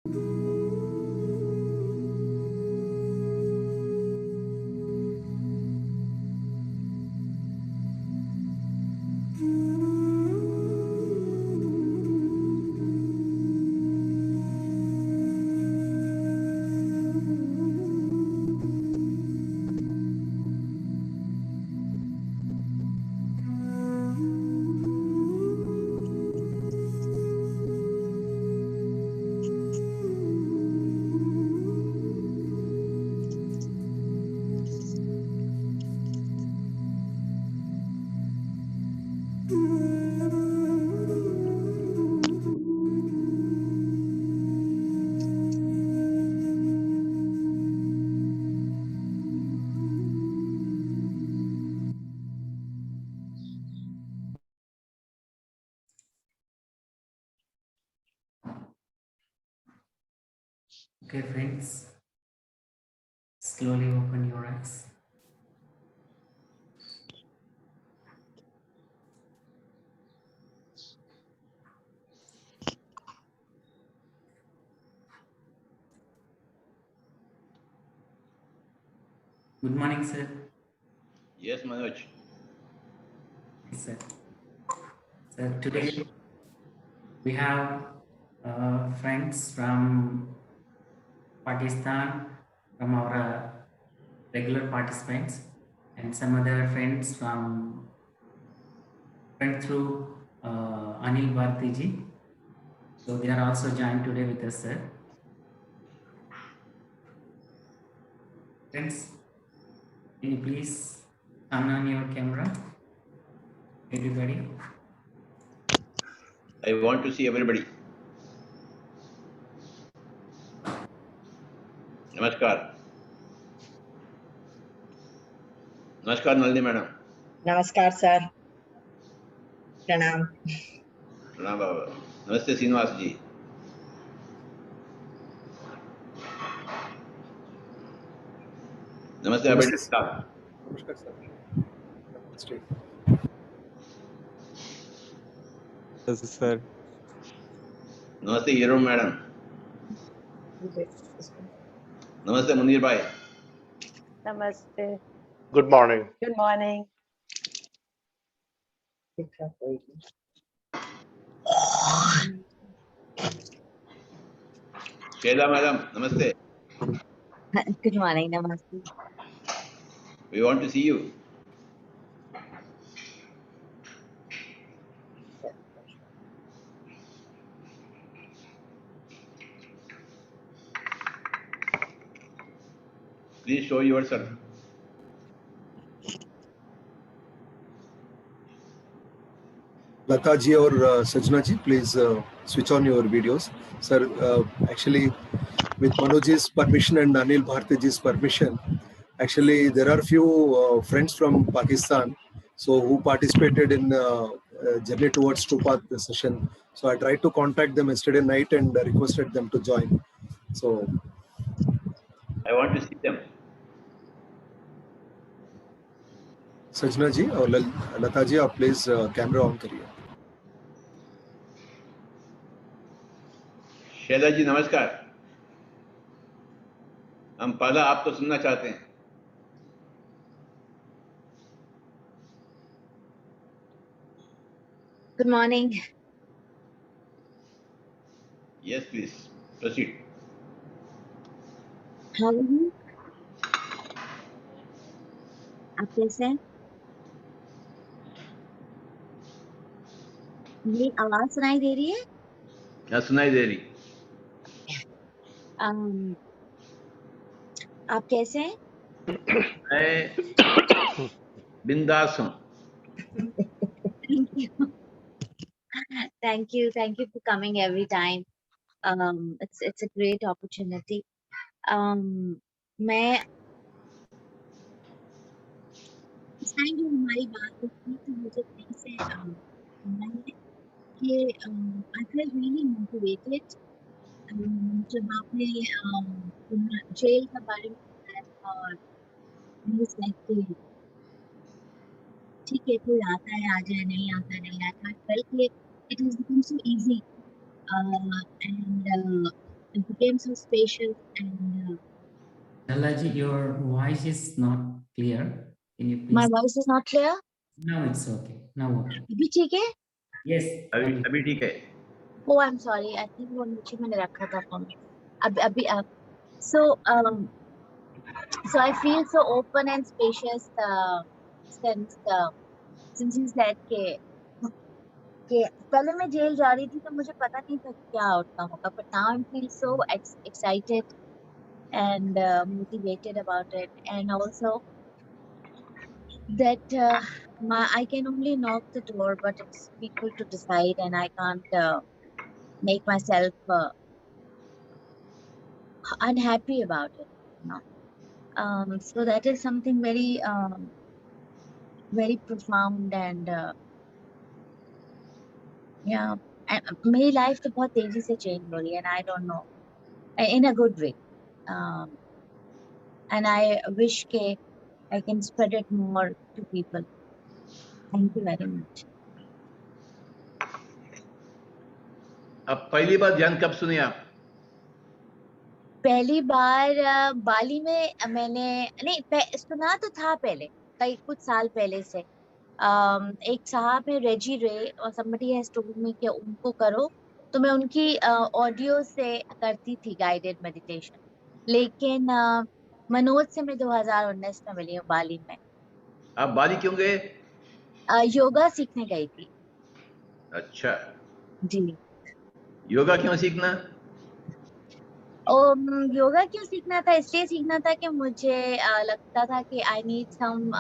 Okay, friends, slowly open your eyes. Good morning, sir. Yes, Manoj. Yes, sir. Sir, today we have friends from Pakistan, from our regular participants, and some other friends from went through Anil Bharti ji. So they are also joined today with us, sir. Friends, can you please turn on your camera, everybody? I want to see everybody. Namaskar. Namaskar, Nalini madam. नमस्कार sir, प्रणाम। Pranam Baba. Namaste, Srinivas ji. Namaste, Abhay Saab. नमस्कार sir. नमस्ते। Yes, sir. Namaste, Hero madam. Namaste, Munir bhai. Namaste. Good morning. Good morning. Sheila madam, namaste. Good morning, Namaste. We want to see you. Please show yourself. Lata ji और सजना जी, please switch on your videos. Sir, actually, with Manoj's permission and Anil Bhartiji's permission, actually there are few friends from Pakistan, so who participated in Journey Towards Trupath session. So I tried to contact them yesterday night and requested them to join. So I want to see them. सजना जी और लता जी, आप please camera on करिए। शैला जी, नमस्कार। हम पहला आपको सुनना चाहते हैं। Good morning. Yes, please. Proceed. How are you? आप कैसे हैं? मेरी आवाज सुनाई दे रही है? यहाँ सुनाई दे रही। आप कैसे हैं? मैं बिंदास हूँ। Thank you for coming every time. It's a great opportunity. मैं इस टाइम जो हमारी बात होती तो मुझे कहीं से कि I feel really motivated. जब आपने जेल के बारे में बताया और न्यूज़ लाइक कि ठीक है, कोई आता है आ जाए, नहीं आता नहीं आता। I felt like it has become so easy and it became so spacious and Dalaji, your voice is not clear. Can you my please? voice is not clear. Now it's okay. Now okay. अभी ठीक है? Yes. अभी Abhi. अभी ठीक है. Oh, I'm sorry. I think वो नीचे मैंने रखा था phone. अभी so so I feel so open and spacious since you said कि पहले मैं जेल जा रही थी तो मुझे पता नहीं था क्या आउटकम होगा, but now I feel so excited and motivated about it, and also that I can only knock the door, but it's people to decide, and I can't make myself unhappy about it, you know. So that is something very very profound and yeah, मेरी life तो बहुत तेजी से change हो रही है, and I don't know, in a good way, and I wish के I can spread it more to people. Thank you very much. अब पहली बार ध्यान कब सुने आप? पहली बार बाली में मैंने नहीं सुना तो था पहले, कई कुछ साल पहले से। एक साहब है रेजी रे और somebody has told me कि उनको करो, तो मैं उनकी ऑडियो से करती थी गाइडेड मेडिटेशन, लेकिन मनोज से मैं 2019 में मिली हूँ बाली में। आप बाली क्यों गए? योगा सीखने गई थी। अच्छा, जी। योगा क्यों सीखना? योगा क्यों सीखना था? इसलिए सीखना था कि मुझे लगता था कि I need some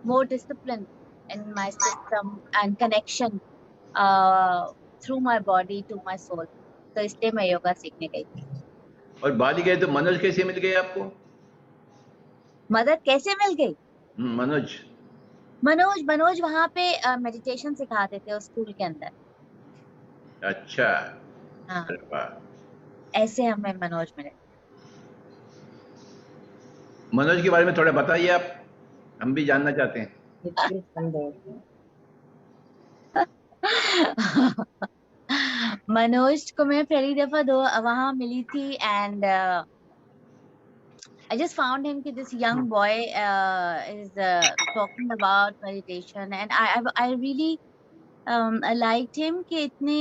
more discipline in my system and connection through my body to my soul. तो इसलिए मैं योगा सीखने गई थी। और बाली गए तो मनोज कैसे मिल गए आपको? मदद कैसे मिल गई? मनोज वहाँ पे मेडिटेशन सिखाते थे उस स्कूल के अंदर। अच्छा। हाँ, अरे वाह। ऐसे हमें मनोज मिले। मनोज के बारे में थोड़ा बताइए आप, हम भी जानना चाहते हैं। मनोज को मैं पहली दफा वहाँ मिली थी, and I just found him कि this young boy is talking about meditation, and I really I liked him कि इतने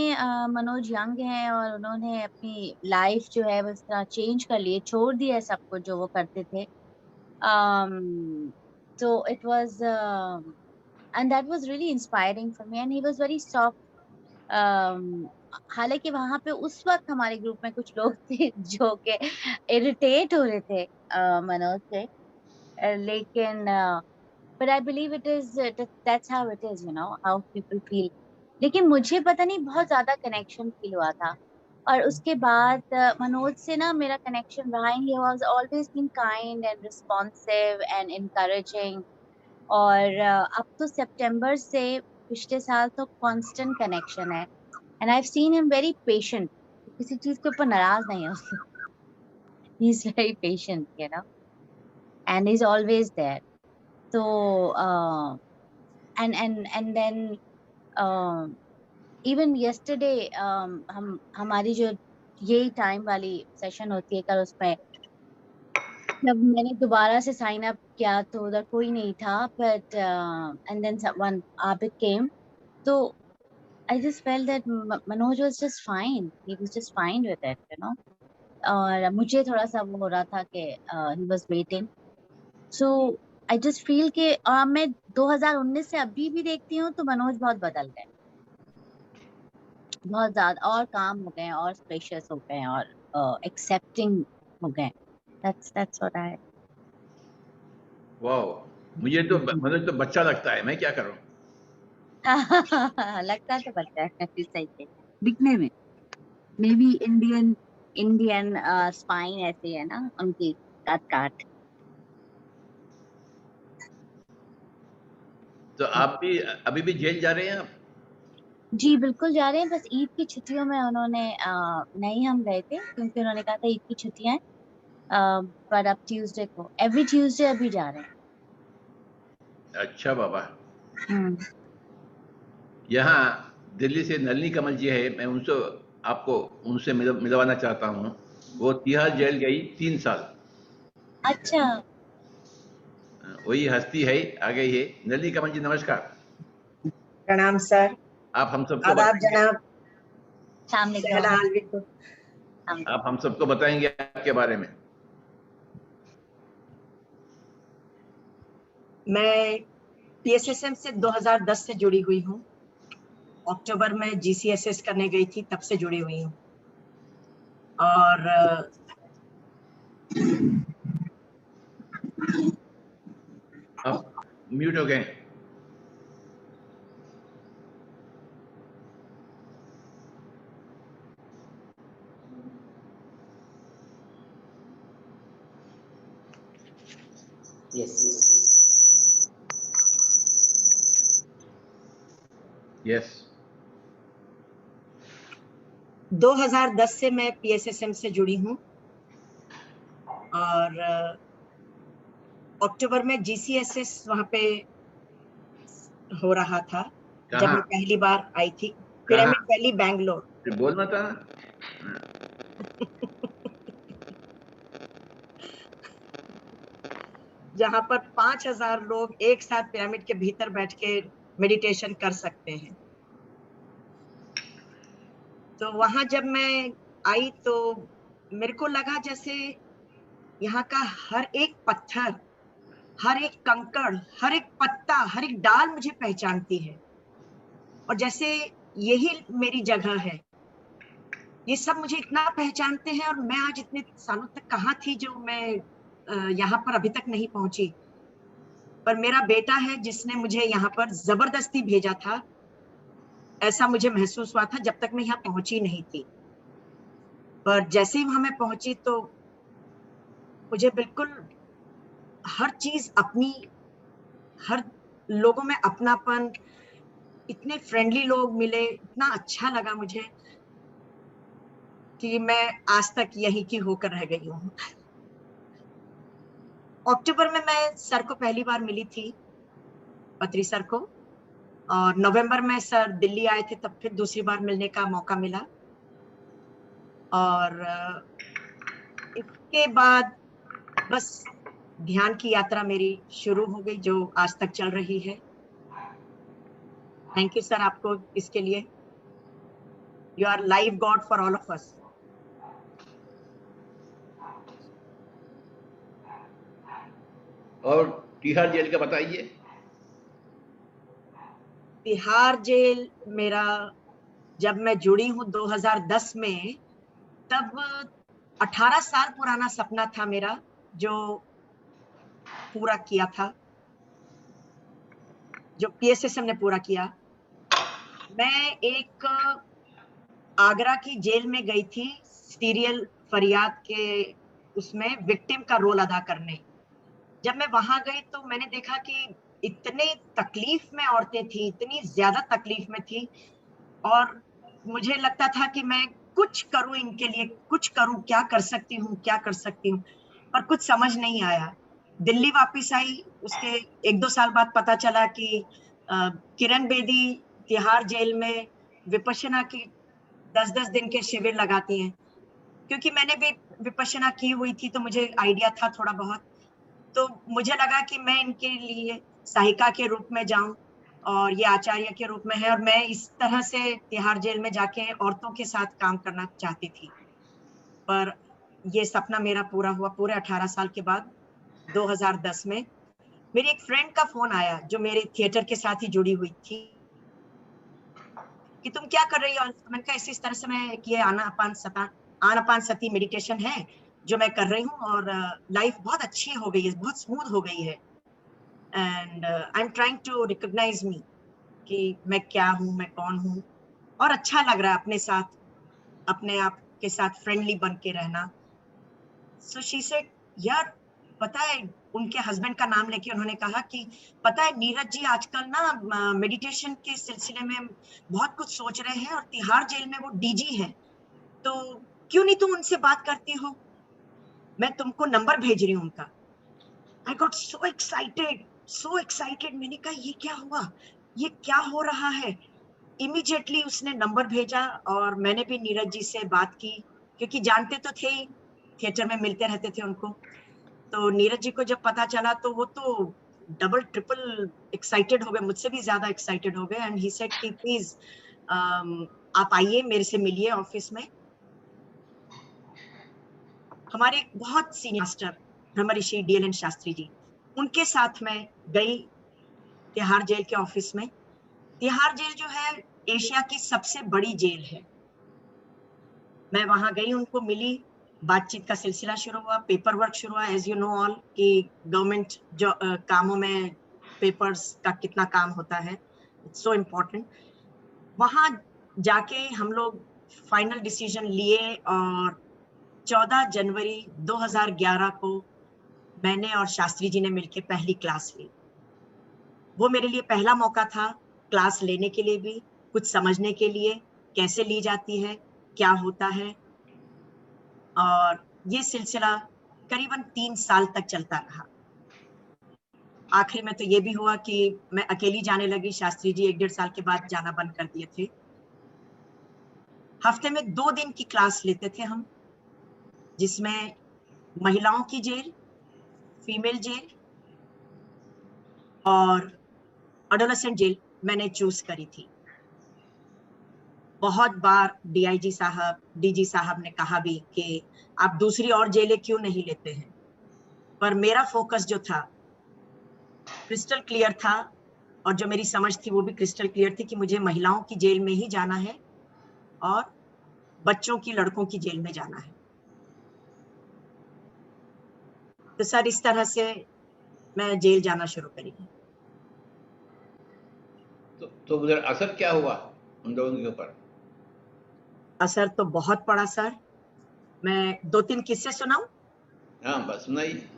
मनोज यंग हैं और उन्होंने अपनी लाइफ जो है वो इस तरह चेंज कर ली है, छोड़ दिया है सब कुछ जो वो करते थे। So it was and that was really inspiring for me, and he was very soft. हालांकि वहां पे उस वक्त हमारे ग्रुप में कुछ लोग थे जो के इरिटेट हो रहे थे मनोज से, लेकिन but I believe it is that's how it is, you know, how people feel. लेकिन मुझे पता नहीं बहुत ज्यादा कनेक्शन फील हुआ था, और उसके बाद मनोज से ना मेरा कनेक्शन रहा है। He was always been kind and responsive and encouraging, और अब तो सितंबर से पिछले साल तो कांस्टेंट कनेक्शन है, and I've seen him very patient. किसी चीज के ऊपर नाराज नहीं है उसको। He's very patient, you know, and he's always there. So and then even yesterday हमारी जो ये टाइम वाली सेशन होती है कल, उसमें जब मैंने दोबारा से साइन अप किया तो उधर कोई नहीं था, but and then someone Abid came, so I just felt that Manoj was just fine. He was just fine with it, you know. और मुझे थोड़ा सा वो हो रहा था कि he was waiting. So I just feel कि मैं 2019 से अभी भी देखती हूँ तो मनोज बहुत बदल गए, बहुत ज्यादा और काम हो गए और स्पेशियस हो गए और एक्सेप्टिंग हो गए। That's what I वाह, मुझे तो मनोज तो बच्चा लगता है, मैं क्या करूं? लगता तो बच्चा है सही है दिखने में। मे बी इंडियन स्पाइन ऐसे है ना उनकी, काट। तो आप भी अभी भी जेल जा रहे हैं आप? जी बिल्कुल जा रहे हैं, बस ईद की छुट्टियों में उन्होंने नहीं हम गए थे क्योंकि उन्होंने कहा था ईद की छुट्टियां हैं, पर अब ट्यूसडे को, एवरी ट्यूसडे अभी जा रहे हैं। अच्छा बाबा। यहाँ दिल्ली से नलिनी कमल जी है, मैं उनसे आपको उनसे मिलवाना चाहता हूँ। वो तिहाड़ जेल गई 3 साल। अच्छा, वही हस्ती है, आ गई है। नलिनी कमल जी नमस्कार। प्रणाम सर। आप हम सबको आदाब बताएंगे, जनाब। सामने सहना को अलवी को। आप हम सबको बताएंगे आपके बारे में। मैं पीएसएसएम से 2010 से जुड़ी हुई हूँ। अक्टूबर में जीसीएसएस करने गई थी, तब से जुड़ी हुई हूँ। और आप म्यूट हो गए। Yes. यस। 2010 से मैं पीएसएसएम से जुड़ी हूँ और अक्टूबर में जीसीएसएस वहां पे हो रहा था जब कहाँ मैं पहली बार आई थी। कहाँ पिरामिड वैली, बैंगलोर। फिर बोलना था ना। जहां पर 5000 लोग एक साथ पिरामिड के भीतर बैठ के मेडिटेशन कर सकते हैं। तो वहां जब मैं आई तो मेरे को लगा जैसे यहाँ का हर एक पत्थर, हर एक कंकड़, हर एक पत्ता, हर एक डाल मुझे पहचानती है, और जैसे यही मेरी जगह है। ये सब मुझे इतना पहचानते हैं, और मैं आज इतने सालों तक कहाँ थी जो मैं यहाँ पर अभी तक नहीं पहुंची। पर मेरा बेटा है जिसने मुझे यहाँ पर जबरदस्ती भेजा था, ऐसा मुझे महसूस हुआ था जब तक मैं यहाँ पहुंची नहीं थी। पर जैसे ही वहां मैं पहुंची तो मुझे बिल्कुल हर चीज अपनी, हर लोगों में अपनापन, इतने फ्रेंडली लोग मिले, इतना अच्छा लगा मुझे कि मैं आज तक यहीं की होकर रह गई हूँ। अक्टूबर में मैं सर को पहली बार मिली थी, पत्री सर को, और नवंबर में सर दिल्ली आए थे, तब फिर दूसरी बार मिलने का मौका मिला। और इसके बाद बस ध्यान की यात्रा मेरी शुरू हो गई, जो आज तक चल रही है। थैंक यू सर आपको इसके लिए। You our life God for all of us. और तिहाड़ जेल का बताइए। तिहाड़ जेल मेरा, जब मैं जुड़ी हूँ 2010 में, तब 18 साल पुराना सपना था मेरा, जो पूरा किया था, जो पीएसएसएम ने पूरा किया। मैं एक आगरा की जेल में गई थी, सीरियल फरियाद के उसमें विक्टिम का रोल अदा करने। जब मैं वहां गई तो मैंने देखा कि इतने तकलीफ में औरतें थी, इतनी ज्यादा तकलीफ में थी, और मुझे लगता था कि मैं कुछ करूं इनके लिए, कुछ करूं, क्या कर सकती हूँ, क्या कर सकती हूँ, पर कुछ समझ नहीं आया। दिल्ली वापस आई, उसके 1-2 साल बाद पता चला कि किरण बेदी तिहाड़ जेल में विपश्यना की 10-10 दिन के शिविर लगाती हैं। क्योंकि मैंने भी विपश्यना की हुई थी तो मुझे आइडिया था थोड़ा बहुत, तो मुझे लगा कि मैं इनके लिए सहायिका के रूप में जाऊं, और ये आचार्य के रूप में है, और मैं इस तरह से तिहाड़ जेल में जाके औरतों के साथ काम करना चाहती थी। पर ये सपना मेरा पूरा हुआ पूरे 18 साल के बाद। 2010 में मेरी एक फ्रेंड का फोन आया जो मेरे थिएटर के साथ ही जुड़ी हुई थी, कि तुम क्या कर रही हो। मैंने कहा इस तरह से मैं कि आनापान सती मेडिटेशन है जो मैं कर रही हूँ, और लाइफ बहुत अच्छी हो गई है, बहुत स्मूथ हो गई है, and I am trying to recognise me कि मैं क्या हूँ, मैं कौन हूँ, और अच्छा लग रहा है अपने साथ, अपने आप के साथ फ्रेंडली बन के रहना। सो शी सेड, यार पता है, उनके हस्बैंड का नाम लेके उन्होंने कहा कि पता है नीरज जी आजकल ना मेडिटेशन के सिलसिले में बहुत कुछ सोच रहे हैं, और तिहाड़ जेल में वो डीजी है, तो क्यों नहीं तुम उनसे बात करती हो, मैं तुमको नंबर भेज रही हूँ उनका। I got so excited, so excited. मैंने कहा ये क्या हुआ, ये क्या हो रहा है। इमीडिएटली उसने नंबर भेजा और मैंने भी नीरज जी से बात की, क्योंकि जानते तो थे ही, थिएटर में मिलते रहते थे उनको। तो नीरज जी को जब पता चला तो वो तो डबल ट्रिपल एक्साइटेड हो गए, मुझसे भी ज्यादा एक्साइटेड हो गए। एंड ही सेड कि प्लीज आप आइए, मेरे से मिलिए ऑफिस में। हमारे एक बहुत senior master Brahmrishi DLN Shastri ji, उनके साथ मैं गई तिहाड़ जेल के ऑफिस में। तिहाड़ जेल जो है एशिया की सबसे बड़ी जेल है। मैं वहां गई, उनको मिली, बातचीत का सिलसिला शुरू हुआ, पेपर वर्क शुरू हुआ। एज यू नो ऑल कि गवर्नमेंट जो कामों में पेपर्स का कितना काम होता है, इट्स सो इम्पोर्टेंट। वहां जाके हम लोग फाइनल डिसीजन लिए और 14 जनवरी 2011 को मैंने और शास्त्री जी ने मिलकर पहली क्लास ली। वो मेरे लिए पहला मौका था क्लास लेने के लिए भी, कुछ समझने के लिए, कैसे ली जाती है, क्या होता है। और ये सिलसिला करीबन 3 साल तक चलता रहा। आखिर में तो ये भी हुआ कि मैं अकेली जाने लगी, शास्त्री जी 1-1.5 साल के बाद जाना बंद कर दिए थे। हफ्ते में 2 दिन की क्लास लेते थे हम, जिसमें महिलाओं की जेल, फीमेल जेल और एडोलेसेंट जेल मैंने चूज करी थी। बहुत बार DIG साहब, DG साहब ने कहा भी कि आप दूसरी और जेलें क्यों नहीं लेते हैं, पर मेरा फोकस जो था क्रिस्टल क्लियर था, और जो मेरी समझ थी वो भी क्रिस्टल क्लियर थी कि मुझे महिलाओं की जेल में ही जाना है और बच्चों की, लड़कों की जेल में जाना है। तो सर इस तरह से मैं जेल जाना शुरू करी। तो उधर असर क्या हुआ उन लोगों के ऊपर? असर तो बहुत पड़ा सर। मैं 2-3 किस्से सुनाऊं? हाँ बस सुनाइए।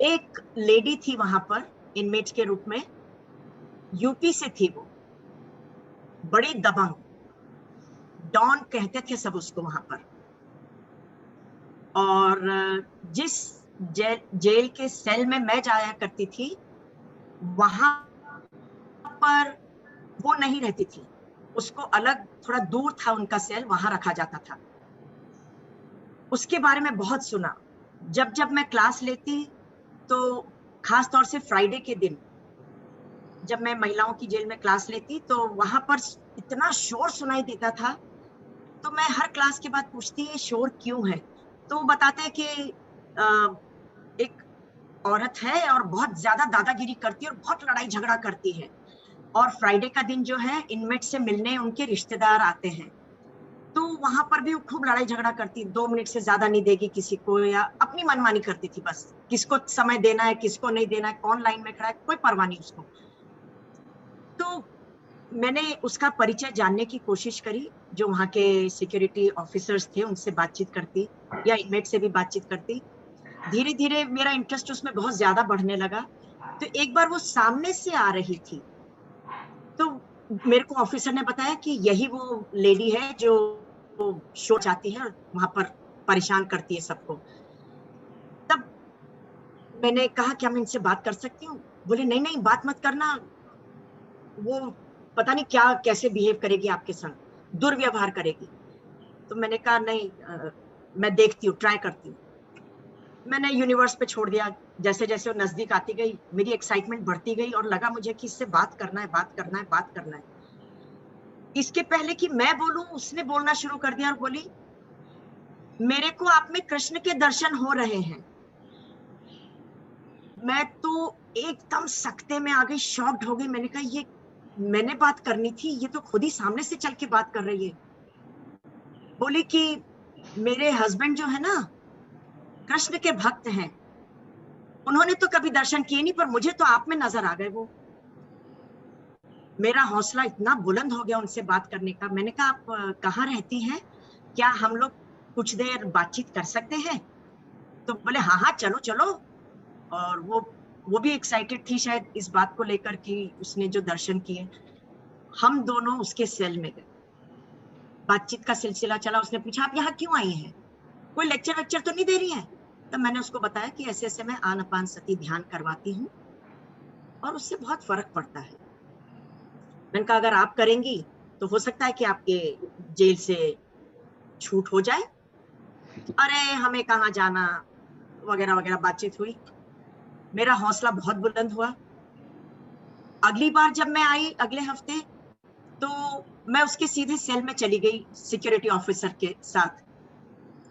एक लेडी थी वहां पर इनमेट के रूप में, यूपी से थी वो, बड़ी दबंग, डॉन कहते थे सब उसको वहां पर। और जिस जेल के सेल में मैं जाया करती थी, वहां पर वो नहीं रहती थी, उसको अलग थोड़ा दूर था उनका सेल, वहां रखा जाता था। उसके बारे में बहुत सुना। जब जब मैं क्लास लेती तो खास तौर से फ्राइडे के दिन जब मैं महिलाओं की जेल में क्लास लेती तो वहां पर इतना शोर सुनाई देता था। तो मैं हर क्लास के बाद पूछती ये शोर क्यों है, तो वो बताते कि एक औरत है और बहुत ज्यादा दादागिरी करती है और बहुत लड़ाई झगड़ा करती है, और फ्राइडे का दिन जो है इनमेट से मिलने उनके रिश्तेदार आते हैं, तो वहां पर भी वो खूब लड़ाई झगड़ा करती, 2 मिनट से ज्यादा नहीं देगी किसी को, या अपनी मनमानी करती थी, बस किसको समय देना है किसको नहीं देना है, कौन लाइन में खड़ा है, कोई परवाह नहीं उसको। तो मैंने उसका परिचय जानने की कोशिश करी, जो वहाँ के सिक्योरिटी ऑफिसर्स थे उनसे बातचीत करती या इनमेट से भी बातचीत करती। धीरे धीरे मेरा इंटरेस्ट उसमें बहुत ज्यादा बढ़ने लगा। तो एक बार वो सामने से आ रही थी, तो मेरे को ऑफिसर ने बताया कि यही वो लेडी है जो शोर चाहती है और वहां पर परेशान करती है सबको। तब मैंने कहा क्या मैं इनसे बात कर सकती हूँ? बोले नहीं नहीं बात मत करना, वो पता नहीं क्या कैसे बिहेव करेगी आपके संग, दुर्व्यवहार करेगी। तो मैंने कहा नहीं, मैं देखती हूँ, ट्राई करती हूँ। मैंने यूनिवर्स पे छोड़ दिया। जैसे जैसे वो नजदीक आती गई मेरी एक्साइटमेंट बढ़ती गई और लगा मुझे कि इससे बात करना है, बात करना है, बात करना है। इसके पहले कि मैं बोलूं उसने बोलना शुरू कर दिया और बोली मेरे को आप में कृष्ण के दर्शन हो रहे हैं। मैं तो एकदम सकते में आ गई, शॉक्ड हो गई। मैंने कहा ये मैंने बात करनी थी, ये तो खुद ही सामने से चल के बात कर रही है। बोली कि मेरे हस्बैंड जो है ना कृष्ण के भक्त हैं, उन्होंने तो कभी दर्शन किए नहीं, पर मुझे तो आप में नजर आ गए वो। मेरा हौसला इतना बुलंद हो गया उनसे बात करने का। मैंने कहा आप कहाँ रहती हैं, क्या हम लोग कुछ देर बातचीत कर सकते हैं? तो बोले हाँ हाँ चलो चलो। और वो भी एक्साइटेड थी शायद इस बात को लेकर कि उसने जो दर्शन किए। हम दोनों उसके सेल में गए, बातचीत का सिलसिला चला। उसने पूछा आप यहाँ क्यों आई हैं, कोई लेक्चर वेक्चर तो नहीं दे रही हैं? तो मैंने उसको बताया कि ऐसे ऐसे मैं आनापान सती ध्यान करवाती हूँ और उससे बहुत फर्क पड़ता है। मैंने कहा अगर आप करेंगी तो हो सकता है कि आपके जेल से छूट हो जाए। अरे हमें कहाँ जाना वगैरह वगैरह बातचीत हुई। मेरा हौसला बहुत बुलंद हुआ। अगली बार जब मैं आई अगले हफ्ते, तो मैं उसके सीधे सेल में चली गई सिक्योरिटी ऑफिसर के साथ।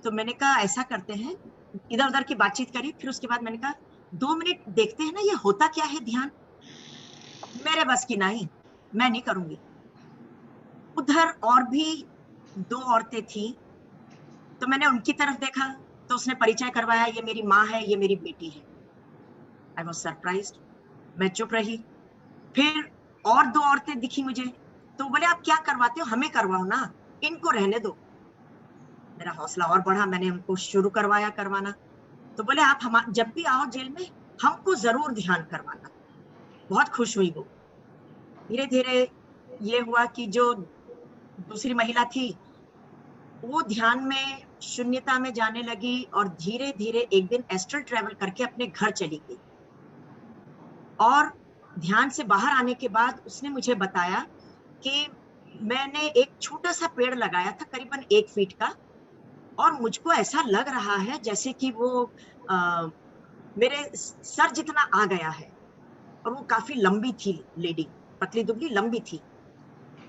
तो मैंने कहा ऐसा करते हैं, इधर उधर की बातचीत करी। फिर उसके बाद मैंने कहा 2 मिनट देखते हैं ना ये होता क्या है ध्यान। मेरे बस की नहीं, मैं नहीं करूंगी। उधर और भी 2 औरतें थी, तो मैंने उनकी तरफ देखा, तो उसने परिचय करवाया, ये मेरी माँ है, ये मेरी बेटी है। I was surprised. मैं चुप रही। फिर और 2 औरतें दिखी मुझे, तो बोले आप क्या करवाते हो, हमें करवाओ ना, इनको रहने दो। मेरा हौसला और बढ़ा, मैंने उनको शुरू करवाया करवाना। तो बोले आप हम जब भी आओ जेल में हमको जरूर ध्यान करवाना। बहुत खुश हुई वो। धीरे धीरे ये हुआ कि जो दूसरी महिला थी वो ध्यान में शून्यता में जाने लगी, और धीरे धीरे एक दिन एस्ट्रल ट्रेवल करके अपने घर चली गई। और ध्यान से बाहर आने के बाद उसने मुझे बताया कि मैंने एक छोटा सा पेड़ लगाया था करीबन 1 फीट का, और मुझको ऐसा लग रहा है जैसे कि वो मेरे सर जितना आ गया है। और वो काफी लंबी थी लेडी, पतली दुबली लंबी थी।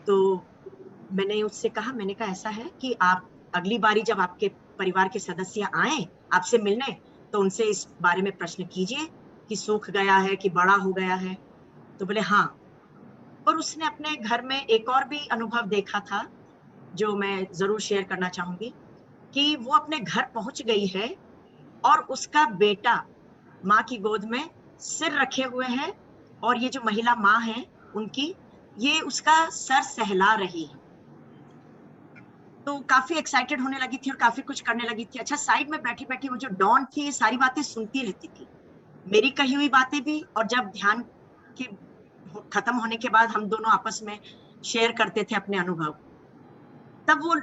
तो मैंने उससे कहा, मैंने कहा ऐसा है कि आप अगली बारी जब आपके परिवार के सदस्य आए आपसे मिलने, तो उनसे इस बारे में प्रश्न कीजिए कि सूख गया है कि बड़ा हो गया है। तो बोले हाँ। और उसने अपने घर में एक और भी अनुभव देखा था जो मैं जरूर शेयर करना चाहूंगी, कि वो अपने घर पहुंच गई है और उसका बेटा माँ की गोद में सिर रखे हुए है, और ये जो महिला माँ है उनकी, ये उसका सर सहला रही है। तो काफी एक्साइटेड होने लगी थी और काफी कुछ करने लगी थी। अच्छा, साइड में बैठी बैठी वो जो डॉन थी ये सारी बातें सुनती रहती थी, मेरी कही हुई बातें भी, और जब ध्यान के खत्म होने के बाद हम दोनों आपस में शेयर करते थे अपने अनुभव। तब वो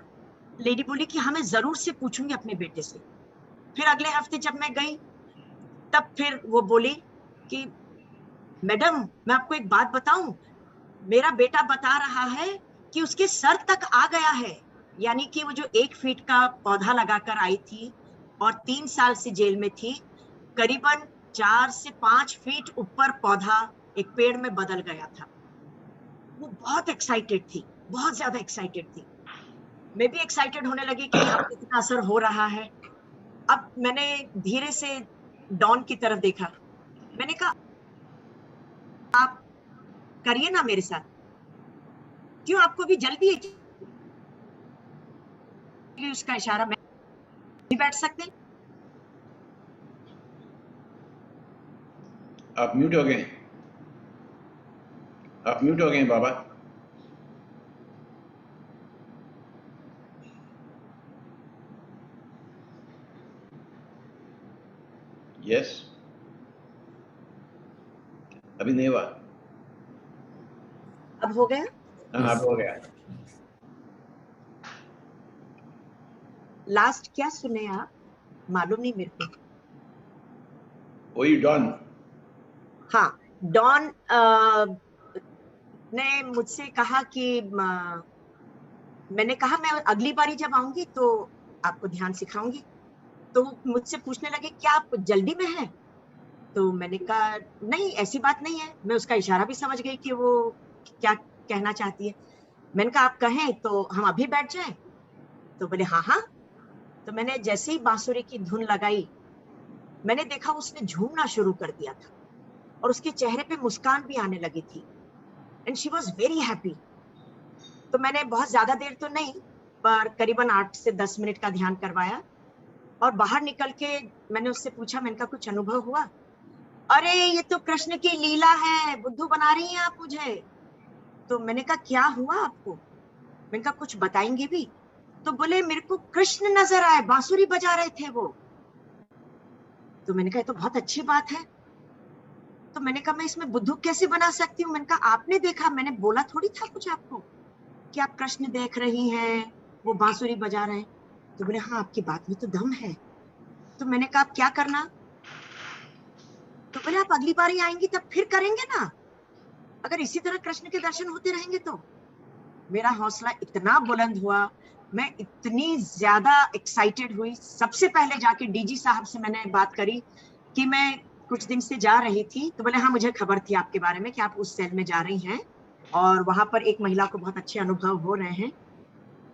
लेडी बोली कि हाँ मैं जरूर से पूछूंगी अपने बेटे से। फिर अगले हफ्ते जब मैं गई, तब फिर वो बोली कि मैडम मैं आपको एक बात बताऊं, मेरा बेटा बता रहा है कि उसके सर तक आ गया है। यानी कि वो जो 1 फीट का पौधा लगाकर आई थी और 3 साल से जेल में थी, करीबन 4 से 5 फीट ऊपर पौधा एक पेड़ में बदल गया था। वो बहुत एक्साइटेड थी, बहुत ज्यादा एक्साइटेड थी। मैं भी एक्साइटेड होने लगी कि अब कितना असर हो रहा है। अब मैंने धीरे से डॉन की तरफ देखा। मैंने कहा आप करिए ना मेरे साथ, क्यों आपको भी जल्दी है कि उसका इशारा, मैं नहीं बैठ सकते। आप म्यूट हो गए, आप म्यूट हो गए बाबा। यस, अभी नहीं हुआ। अब हो गया। हाँ अब हो गया। लास्ट क्या सुने आप, मालूम नहीं मेरे को। वही डॉन। हाँ, डॉन ने मुझसे कहा कि मैंने कहा मैं अगली बारी जब आऊंगी तो आपको ध्यान सिखाऊंगी। तो मुझसे पूछने लगे क्या आप जल्दी में हैं। तो मैंने कहा नहीं ऐसी बात नहीं है। मैं उसका इशारा भी समझ गई कि वो क्या कहना चाहती है। मैंने कहा आप कहें तो हम अभी बैठ जाएं। तो बोले हाँ हाँ। तो मैंने जैसे ही बांसुरी की धुन लगाई, मैंने देखा उसने झूमना शुरू कर दिया था और उसके चेहरे पे मुस्कान भी आने लगी थी, and she was very happy. तो मैंने बहुत ज्यादा देर तो नहीं, पर करीबन 8 से 10 मिनट का ध्यान करवाया। और बाहर निकल के मैंने उससे पूछा, मैंने कहा कुछ अनुभव हुआ। अरे ये तो कृष्ण की लीला है, बुद्धू बना रही हैं आप मुझे। तो मैंने कहा क्या हुआ आपको। मैंने कहा कुछ बताएंगे भी। तो बोले मेरे को कृष्ण नजर आए, बांसुरी बजा रहे थे वो। तो मैंने कहा ये तो बहुत अच्छी बात है। तो मैंने कहा मैं इसमें बुद्धू कैसे बना सकती हूँ। मैंने कहा आपने देखा, मैंने बोला थोड़ी था कुछ आपको कि आप कृष्ण देख रही हैं, वो बांसुरी बजा रहे हैं। तो बोले हाँ आपकी बात में तो दम है। तो मैंने कहा आप क्या करना, तो बोले आप अगली बार ही आएंगी तब फिर करेंगे ना, अगर इसी तरह कृष्ण के दर्शन होते रहेंगे तो। मेरा हौसला इतना बुलंद हुआ, मैं इतनी ज्यादा एक्साइटेड हुई। सबसे पहले जाके डीजी साहब से मैंने बात करी कि मैं कुछ दिन से जा रही थी, तो बोले हाँ मुझे खबर थी आपके बारे में कि आप उस सेल में जा रही हैं और वहां पर एक महिला को बहुत अच्छे अनुभव हो रहे हैं।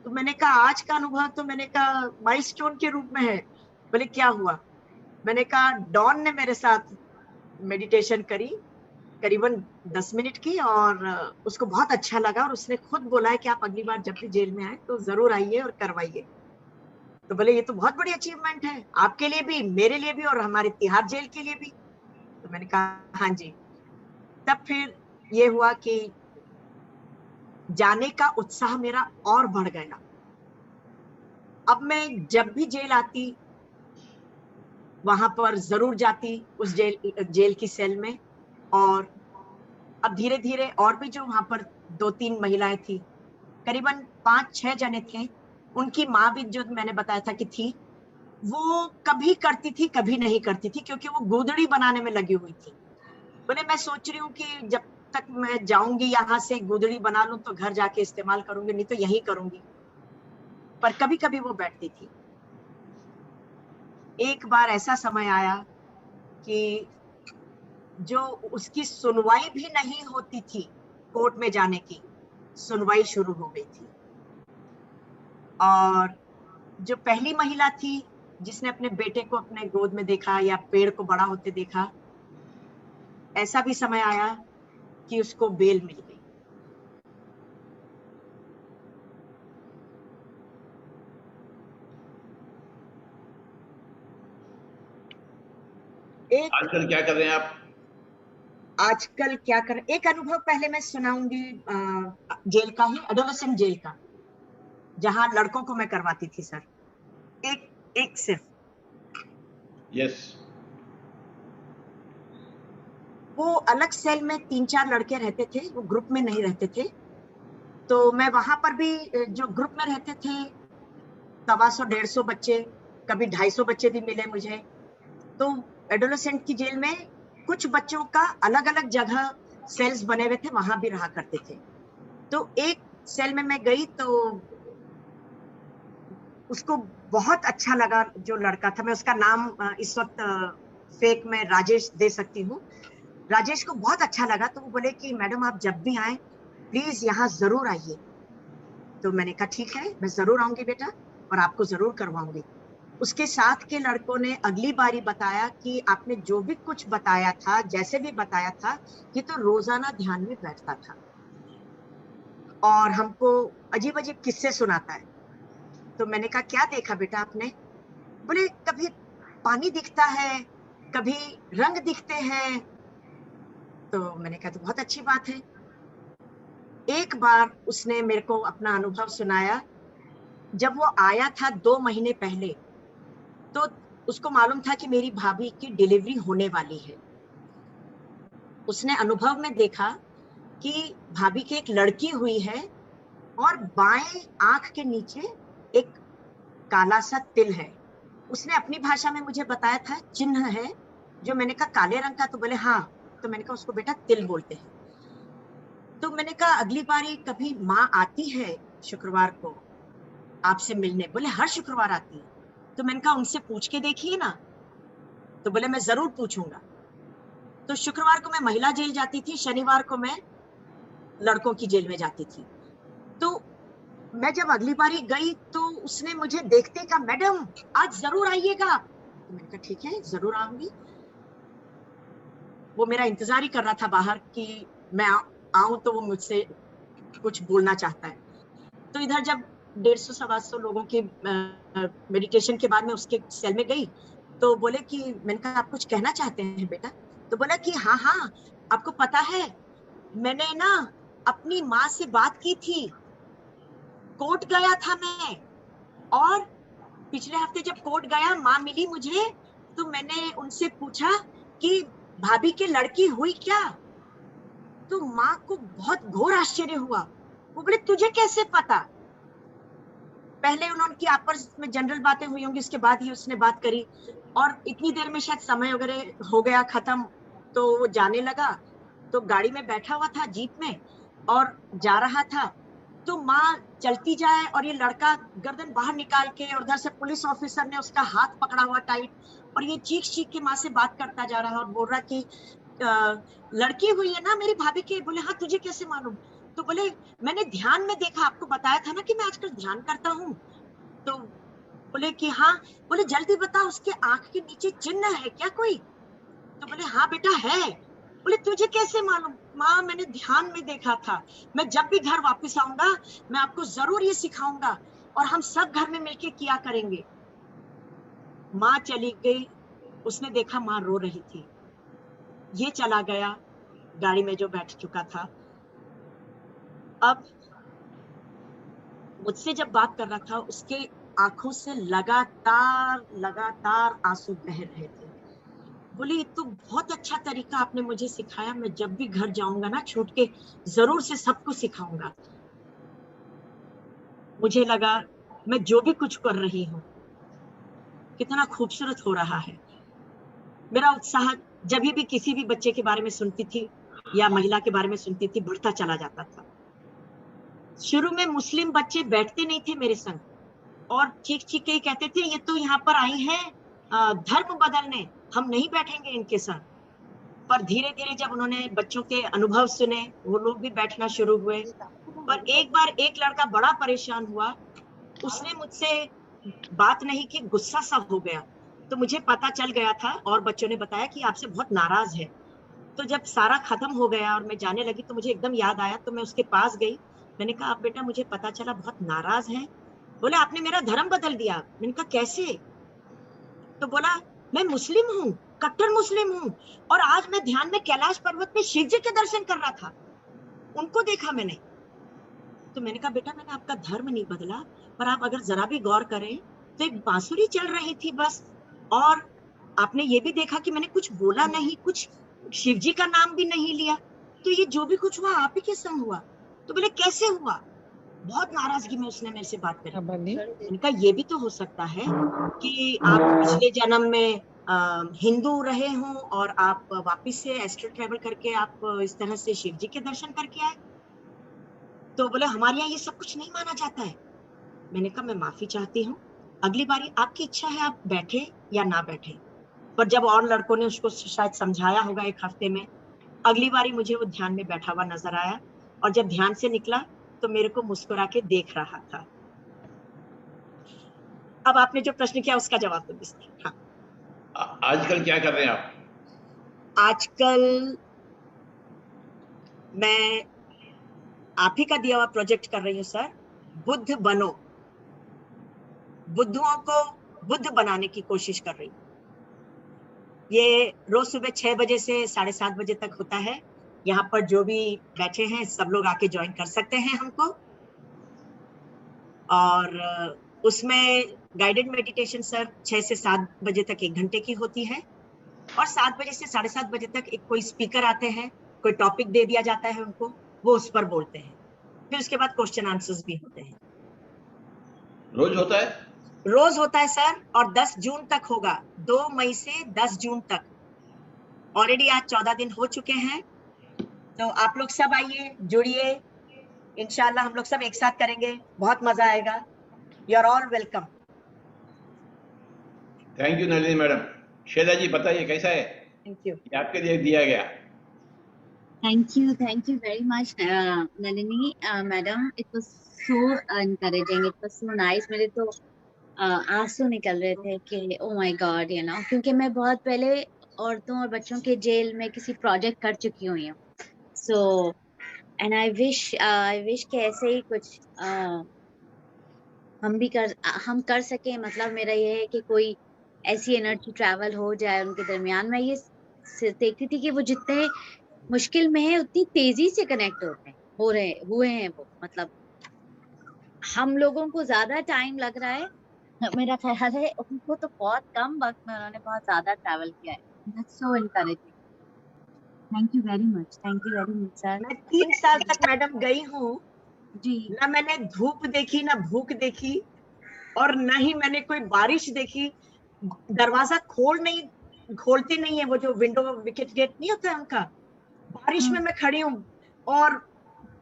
तो मैंने कहा आज का अनुभव तो मैंने कहा माइलस्टोन के रूप में है। बोले क्या हुआ? मैंने कहा डॉन ने मेरे साथ मेडिटेशन करी करीबन 10 मिनट की और उसको बहुत अच्छा लगा और उसने खुद बोला है कि आप अगली बार जब भी जेल में आए तो जरूर आइए और करवाइए। तो बोले ये तो बहुत बड़ी अचीवमेंट है आपके लिए भी, मेरे लिए भी और हमारे तिहाड़ जेल के लिए भी। तो मैंने कहा हाँ जी। तब फिर ये हुआ कि जाने का उत्साह मेरा और बढ़ गया। अब मैं जब भी जेल आती वहां पर जरूर जाती उस जेल की सेल में। और अब धीरे धीरे और भी जो वहां पर 2-3 महिलाएं थी, करीबन 5-6 जने थे, उनकी माँ भी जो मैंने बताया था कि थी, वो कभी करती थी कभी नहीं करती थी क्योंकि वो गोदड़ी बनाने में लगी हुई थी। बोले मैं सोच रही हूँ कि जब तक मैं जाऊंगी यहाँ से गोदड़ी बना लूं तो घर जाके इस्तेमाल करूंगी, नहीं तो यही करूंगी। पर कभी कभी वो बैठती थी। एक बार ऐसा समय आया कि जो उसकी सुनवाई भी नहीं होती थी, कोर्ट में जाने की सुनवाई शुरू हो गई थी। और जो पहली महिला थी जिसने अपने बेटे को अपने गोद में देखा या पेड़ को बड़ा होते देखा, ऐसा भी समय आया कि उसको बेल मिल गई। आजकल क्या कर रहे हैं आप? आजकल क्या कर, एक अनुभव पहले मैं सुनाऊंगी जेल का ही, एडोलेसेंट जेल का, जहां लड़कों को मैं करवाती थी सर। एक सिर्फ यस। वो अलग सेल में 3-4 लड़के रहते थे, वो ग्रुप में नहीं रहते थे। तो मैं वहां पर भी जो ग्रुप में रहते थे 125-150 बच्चे, कभी 250 बच्चे भी मिले मुझे। तो एडोलेसेंट की जेल में कुछ बच्चों का अलग अलग जगह सेल्स बने हुए थे, वहां भी रहा करते थे। तो एक सेल में मैं गई तो उसको बहुत अच्छा लगा जो लड़का था, मैं उसका नाम इस वक्त फेक में राजेश दे सकती हूँ। राजेश को बहुत अच्छा लगा तो वो बोले कि मैडम आप जब भी आए प्लीज यहाँ जरूर आइए। तो मैंने कहा ठीक है मैं जरूर आऊंगी बेटा और आपको जरूर करवाऊंगी। उसके साथ के लड़कों ने अगली बारी बताया कि आपने जो भी कुछ बताया था, जैसे भी बताया था, ये तो रोजाना ध्यान में बैठता था और हमको अजीब अजीब किस्से सुनाता है। तो मैंने कहा क्या देखा बेटा आपने? बोले कभी पानी दिखता है, कभी रंग दिखते हैं। तो मैंने कहा तो बहुत अच्छी बात है। एक बार उसने मेरे को अपना अनुभव सुनाया। जब वो आया था 2 महीने पहले, तो उसको मालूम था कि मेरी भाभी की डिलीवरी होने वाली है। उसने अनुभव में देखा कि भाभी की एक लड़की हुई है और बाएं आंख के नीचे एक काला सा तिल है। उसने अपनी भाषा में मुझे बताया था चिन्ह है, जो मैंने कहा काले रंग का, तो बोले हाँ। तो मैंने कहा उसको बेटा तिल बोलते हैं। तो मैंने कहा अगली बारी कभी माँ आती है शुक्रवार को आपसे मिलने? बोले हर शुक्रवार आती है। तो मैंने कहा उनसे पूछ के देखिए ना। तो बोले मैं जरूर पूछूंगा। तो शुक्रवार को मैं महिला जेल जाती थी, शनिवार को मैं लड़कों की जेल में जाती थी। तो मैं जब अगली बारी गई तो उसने मुझे देखते कहा मैडम आज जरूर आइएगा। तो मैंने कहा ठीक है जरूर आऊंगी। वो मेरा इंतजार ही कर रहा था बाहर कि मैं आऊं तो वो मुझसे कुछ बोलना चाहता है। तो इधर जब 150-125 लोगों के मेडिटेशन के बाद में उसके सेल में गई तो बोले कि मैंने कहा आप कुछ कहना चाहते हैं बेटा? तो बोला कि हाँ हाँ आपको पता है मैंने ना अपनी माँ से बात की थी, कोर्ट गया था मैं, और पिछले हफ्ते जब कोर्ट गया माँ मिली मुझे तो मैंने उनसे पूछा कि भाभी की लड़की हुई क्या? तो माँ को बहुत घोर आश्चर्य हुआ। वो बोले तुझे कैसे पता? पहले उन्होंने आपस में जनरल बातें हुई होंगी, उसके बाद ही उसने बात करी और इतनी देर में शायद समय वगैरह हो गया खत्म तो वो जाने लगा, तो गाड़ी में बैठा हुआ था जीप में और जा रहा था, तो माँ चलती जाए और ये लड़का गर्दन बाहर निकाल के, और उधर से पुलिस ऑफिसर ने उसका हाथ पकड़ा हुआ टाइट, और ये चीख चीख के माँ से बात करता जा रहा और बोल रहा कि लड़की हुई है ना मेरी भाभी की। बोले हाँ तुझे कैसे मालूम? तो बोले मैंने ध्यान में देखा, आपको बताया था ना कि मैं आजकल ध्यान करता हूँ। तो बोले कि हाँ। बोले जल्दी बता, उसके आंख के नीचे चिन्ह है क्या कोई? तो बोले हाँ बेटा है। बोले तुझे कैसे मालूम? माँ मैंने ध्यान में देखा था, मैं जब भी घर वापस आऊंगा मैं आपको जरूर ये सिखाऊंगा और हम सब घर में मिलके किया करेंगे। माँ चली गई, उसने देखा माँ रो रही थी, ये चला गया गाड़ी में जो बैठ चुका था। अब मुझसे जब बात कर रहा था, उसके आंखों से लगातार लगातार आंसू बह रहे थे। बोले ये तो बहुत अच्छा तरीका आपने मुझे सिखाया, मैं जब भी घर जाऊंगा ना छूट के जरूर से सबको सिखाऊंगा। मुझे लगा मैं जो भी कुछ कर रही हूँ कितना खूबसूरत हो रहा है। मेरा उत्साह जब भी किसी भी बच्चे के बारे में सुनती थी या महिला के बारे में सुनती थी बढ़ता चला जाता था। शुरू में मुस्लिम बच्चे बैठते नहीं थे मेरे संग और चीख चीख के कहते थे ये तो यहाँ पर आई हैं धर्म बदलने, हम नहीं बैठेंगे इनके संग। पर धीरे धीरे जब उन्होंने बच्चों के अनुभव सुने, वो लोग भी बैठना शुरू हुए। पर एक बार एक लड़का बड़ा परेशान हुआ, उसने मुझसे बात नहीं की, गुस्सा सा हो गया। तो मुझे पता चल गया था और बच्चों ने बताया कि आपसे बहुत नाराज है। तो जब सारा खत्म हो गया और मैं जाने लगी तो मुझे एकदम याद आया, तो मैं उसके पास गई। मैंने कहा आप बेटा मुझे पता चला बहुत नाराज हैं। बोला आपने मेरा धर्म बदल दिया। मैंने कहा कैसे? तो बोला मैं मुस्लिम हूँ, कट्टर मुस्लिम हूँ, और आज मैं ध्यान में कैलाश पर्वत में शिव जी के दर्शन कर रहा था, उनको देखा मैंने। तो मैंने कहा बेटा मैंने आपका धर्म नहीं बदला, पर आप अगर जरा भी गौर करें तो एक बांसुरी चल रही थी बस, और आपने ये भी देखा कि मैंने कुछ बोला नहीं, कुछ शिव जी का नाम भी नहीं लिया। तो ये जो भी कुछ हुआ आप ही के संग हुआ। तो बोले कैसे हुआ? बहुत नाराजगी में उसने मेरे से बात करी। मैंने कहा ये भी तो हो सकता है कि आप पिछले जन्म में हिंदू रहे हों और आप वापिस से एस्ट्रल ट्रैवल करके आप इस तरह से शिव जी के दर्शन करके आए। तो बोले हमारे यहाँ ये सब कुछ नहीं माना जाता है। मैंने कहा मैं माफी चाहती हूँ, अगली बारी आपकी इच्छा है आप बैठे या ना बैठे। पर जब और लड़कों ने उसको शायद समझाया होगा एक हफ्ते में, अगली बारी मुझे वो ध्यान में बैठा हुआ नजर आया, और जब ध्यान से निकला तो मेरे को मुस्कुरा के देख रहा था। अब आपने जो प्रश्न किया उसका जवाब तो दीजिए। हाँ, आजकल क्या कर रहे हैं आप? आजकल मैं आप ही का दिया हुआ प्रोजेक्ट कर रही हूँ सर, बुद्ध बनो। बुद्धुओं को बुद्ध बनाने की कोशिश कर रही हूँ। ये रोज सुबह 6 बजे से 7:30 बजे तक होता है। यहाँ पर जो भी बैठे हैं सब लोग आके ज्वाइन कर सकते हैं हमको, और उसमें गाइडेड मेडिटेशन सर 6 से 7 बजे तक 1 घंटे की होती है, और 7 बजे से 7:30 बजे तक एक कोई स्पीकर आते हैं, कोई टॉपिक दे दिया जाता है उनको, वो उस पर बोलते हैं। फिर उसके बाद क्वेश्चन आंसर्स भी होते हैं। रोज होता है? रोज होता है सर, और 10 जून तक होगा, 2 मई से 10 जून तक। ऑलरेडी आज 14 दिन हो चुके हैं। तो आप लोग सब आइए, जुड़िए, इंशाल्लाह हम लोग सब एक साथ करेंगे, बहुत मजा आएगा। You are all welcome. Thank you Nalini madam. Shela ji बताइए कैसा है? Thank you. ये आपके लिए दिया गया। Thank you very much, Nalini, madam. It was so encouraging. It was so nice. मेरे तो आंसू निकल रहे थे कि oh my God, you know, क्योंकि मैं बहुत पहले औरतों और बच्चों के जेल में किसी प्रोजेक्ट कर चुकी हुई हूँ। So and I wish कि ऐसे ही कुछ हम कर सकें। मतलब मेरा ये है कि कोई ऐसी एनर्जी ट्रैवल हो जाए उनके दरमियान। मैं ये देखती थी कि वो जितने मुश्किल में है उतनी तेजी से कनेक्ट हुए हैं वो। मतलब हम लोगों को ज्यादा टाइम लग रहा है, मेरा ख्याल है उनको तो बहुत कम वक्त में उन्होंने बहुत ज्यादा ट्रैवल किया है। That's so encouraging. Thank you very much. Thank you very much, sir. मैं 3 साल तक मैडम गई हूँ, जी ना मैंने धूप देखी, ना भूख देखी, और न ही मैंने कोई बारिश देखी। दरवाजा खोल नहीं खोलते नहीं है, वो जो विंडो विकेट गेट नहीं होता है उनका। बारिश में मैं खड़ी हूँ और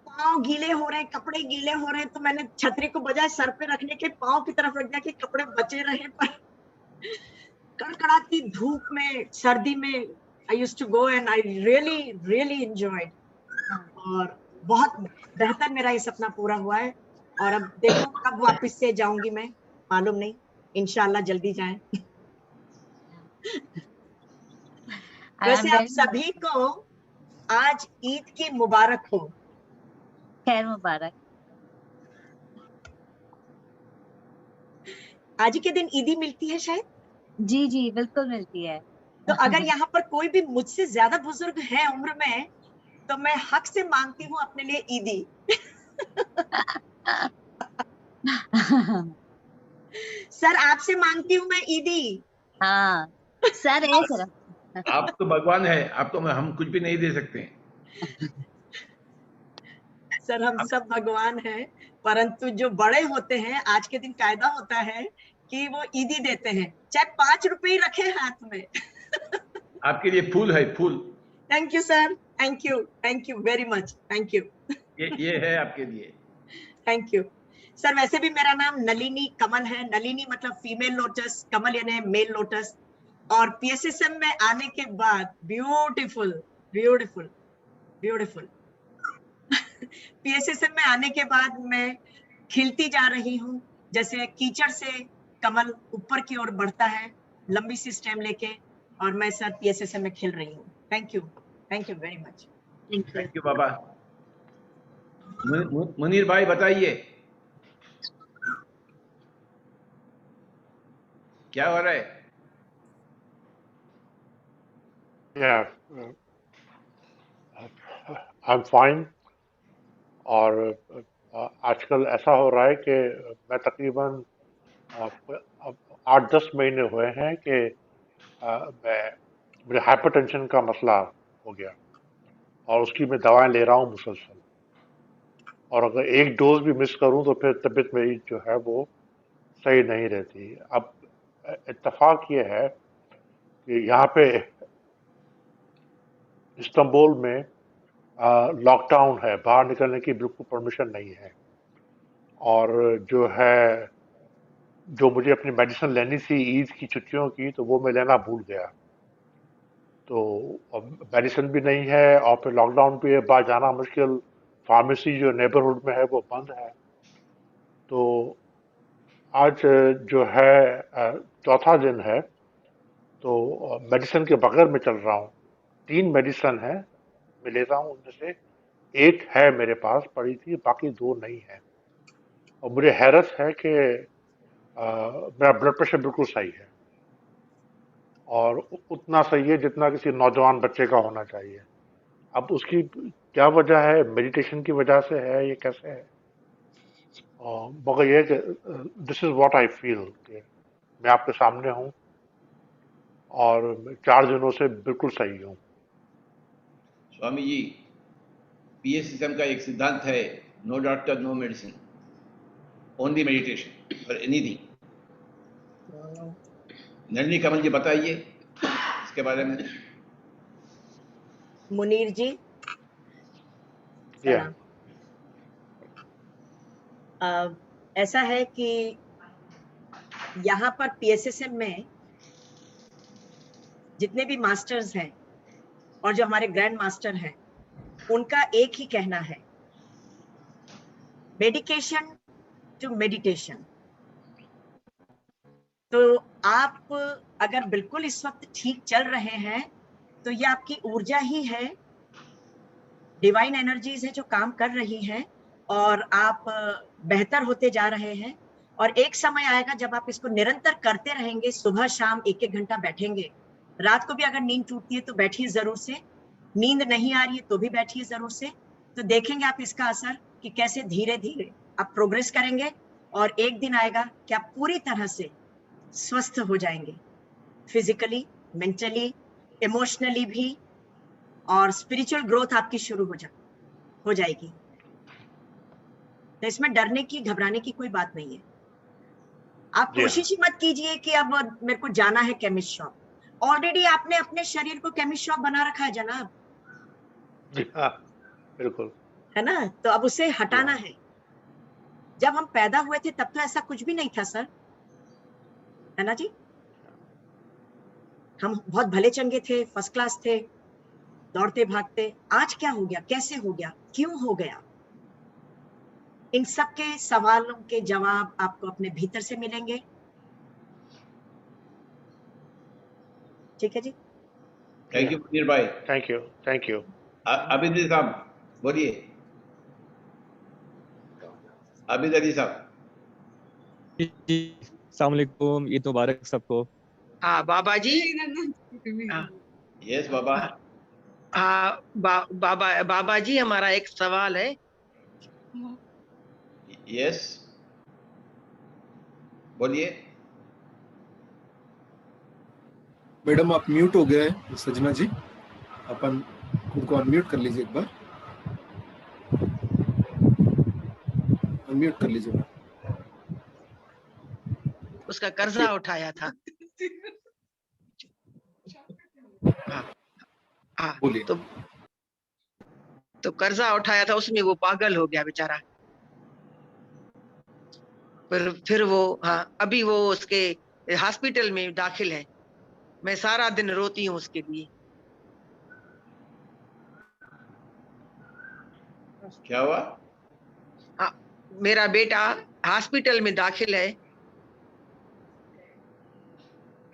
पाँव गीले हो रहे हैं, कपड़े गीले हो रहे हैं, तो मैंने छतरी को बजाय सर पे रखने के पाँव की तरफ रख दिया कि कपड़े बचे रहे। पर कड़कड़ाती धूप में, सर्दी में I used to go and I really enjoyed। और बहुत बेहतर मेरा ये सपना पूरा हुआ है। और अब देखो कब वापस से जाऊंगी मैं, मालूम नहीं, इंशाल्लाह जल्दी जाए। वैसे आप सभी को आज ईद की मुबारक हो। खैर मुबारक। आज ही के दिन ईदी मिलती है शायद। जी जी बिल्कुल मिलती है। तो अगर यहाँ पर कोई भी मुझसे ज्यादा बुजुर्ग है उम्र में, तो मैं हक से मांगती हूँ अपने लिए ईदी। सर आपसे मांगती हूँ मैं ईदी। हाँ सर है सर। आप तो भगवान है, आप तो हम कुछ भी नहीं दे सकते हैं। सर हम सब भगवान हैं, परंतु जो बड़े होते हैं आज के दिन कायदा होता है कि वो ईदी देते हैं, चाहे 5 रुपए ही रखे हाथ में। आपके लिए फूल है, फूल। Thank you sir, thank you very much, thank you. ये है आपके लिए। Thank you sir. वैसे भी मेरा नाम नलिनी कमल है। नलिनी मतलब फीमेल लोटस, कमल यानी मेल लोटस। और पीएसएसएम में आने के बाद ब्यूटीफुल ब्यूटीफुल ब्यूटीफुल पीएसएसएम में आने के बाद मैं खिलती जा रही हूँ, जैसे कीचड़ से कमल ऊपर की ओर बढ़ता है लंबी सी स्टेम लेके, और मैं सर पीएसएसएम में खिल रही हूँ। Thank you very much. Thank you Baba. Munir भाई बताइए क्या हो रहा है? Yeah, I'm fine। और आजकल ऐसा हो रहा है कि मैं तकरीबन 8-10 महीने हुए हैं कि मुझे हाइपरटेंशन का मसला हो गया और उसकी मैं दवाएं ले रहा हूँ मुसलसल। और अगर एक डोज भी मिस करूँ तो फिर तबीयत मेरी जो है वो सही नहीं रहती। अब इत्तेफाक ये है कि यहाँ पे इस्तांबुल में लॉकडाउन है, बाहर निकलने की बिल्कुल परमिशन नहीं है। और जो है, जो मुझे अपनी मेडिसिन लेनी थी ईद की छुट्टियों की, तो वो मैं लेना भूल गया। तो मेडिसिन भी नहीं है और फिर लॉकडाउन पे बाहर जाना मुश्किल। फार्मेसी जो नेबरहुड में है वो बंद है। तो आज जो है चौथा दिन है, तो मेडिसिन के बगैर मैं चल रहा हूँ। 3 मेडिसिन है मैं ले रहा हूँ, उनमें से एक है मेरे पास पड़ी थी, बाकी 2 नहीं है। और मुझे हैरत है कि मेरा ब्लड प्रेशर बिल्कुल सही है और उतना सही है जितना किसी नौजवान बच्चे का होना चाहिए। अब उसकी क्या वजह है? मेडिटेशन की वजह से है, ये कैसे है? मगर ये कि this is what I feel कि मैं आपके सामने हूँ और 4 दिनों से बिल्कुल सही हूँ। स्वामी जी, पीएसएसएम का एक सिद्धांत है, no doctor no medicine, only meditation for anything. Nalini Kamal ji बताइए इसके बारे में। मुनीर जी Yeah. ऐसा है कि यहाँ पर पीएसएसएम में जितने भी मास्टर्स हैं और जो हमारे ग्रैंड मास्टर हैं, उनका एक ही कहना है, मेडिकेशन टू मेडिटेशन। तो आप अगर बिल्कुल इस वक्त ठीक चल रहे हैं तो ये आपकी ऊर्जा ही है, डिवाइन एनर्जीज है जो काम कर रही हैं और आप बेहतर होते जा रहे हैं। और एक समय आएगा जब आप इसको निरंतर करते रहेंगे, सुबह शाम 1-1 घंटा बैठेंगे। रात को भी अगर नींद टूटती है तो बैठिए जरूर से, नींद नहीं आ रही है तो भी बैठिए जरूर से। तो देखेंगे आप इसका असर कि कैसे धीरे धीरे आप प्रोग्रेस करेंगे और एक दिन आएगा कि आप पूरी तरह से स्वस्थ हो जाएंगे, फिजिकली, मेंटली, इमोशनली भी, और स्पिरिचुअल ग्रोथ आपकी शुरू हो जाएगी। तो इसमें डरने की, घबराने की कोई बात नहीं है। आप जी हाँ। कोशिश ही मत कीजिए कि अब मेरे को जाना है केमिस्ट शॉप, ऑलरेडी आपने अपने शरीर को केमिस्ट शॉप बना रखा है जनाब, हाँ, बिल्कुल। है ना? तो अब उसे हटाना है। जब हम पैदा हुए थे तब तो ऐसा कुछ भी नहीं था सर, है ना जी? हम बहुत भले चंगे थे, फर्स्ट क्लास थे, दौड़ते भागते। आज क्या हो गया, कैसे हो गया, क्यों हो गया? इन सब के सवालों के जवाब आपको अपने भीतर से मिलेंगे। ठीक है जी? थैंक यू मुनीर भाई। Thank you, thank you. Abid Ali साहब बोलिए। आबिद अली साहब। अस्सलाम वालेकुम, ईद मुबारक सबको। हाँ बाबा जी। हाँ यस बाबा। हाँ, बाबा जी, हमारा एक सवाल है। यस बोलिए। मैडम आप म्यूट हो गए हैं सजना जी, अपन खुद को अनम्यूट कर लीजिए एक बार, अनम्यूट कर लीजिए मैम। उसका कर्जा उठाया था। हाँ हाँ, बोलिए। तो कर्जा उठाया था, उसमें वो पागल हो गया बेचारा। फिर वो, हाँ, अभी वो उसके हॉस्पिटल में दाखिल है। मैं सारा दिन रोती हूँ उसके लिए। क्या हुआ? हाँ, मेरा बेटा हॉस्पिटल में दाखिल है।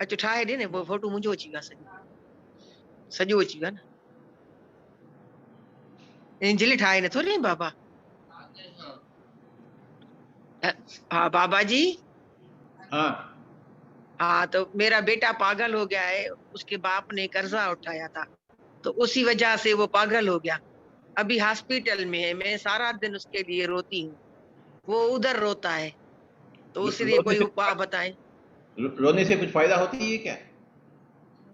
अच्छा ठाहे ॾे न, वो फोटो मुंहिंजो अची वियो आहे, सॼो अची वियो आहे न। इंजली ठाहे नथो ॾे बाबा। हाँ बाबा जी। हाँ हाँ, तो मेरा बेटा पागल हो गया है, उसके बाप ने कर्जा उठाया था, तो उसी वजह से वो पागल हो गया। अभी हॉस्पिटल में है, मैं सारा दिन उसके लिए रोती हूँ, वो उधर रोता है, तो उसके लिए कोई उपाय बताएं। रोने से कुछ फायदा होती है क्या?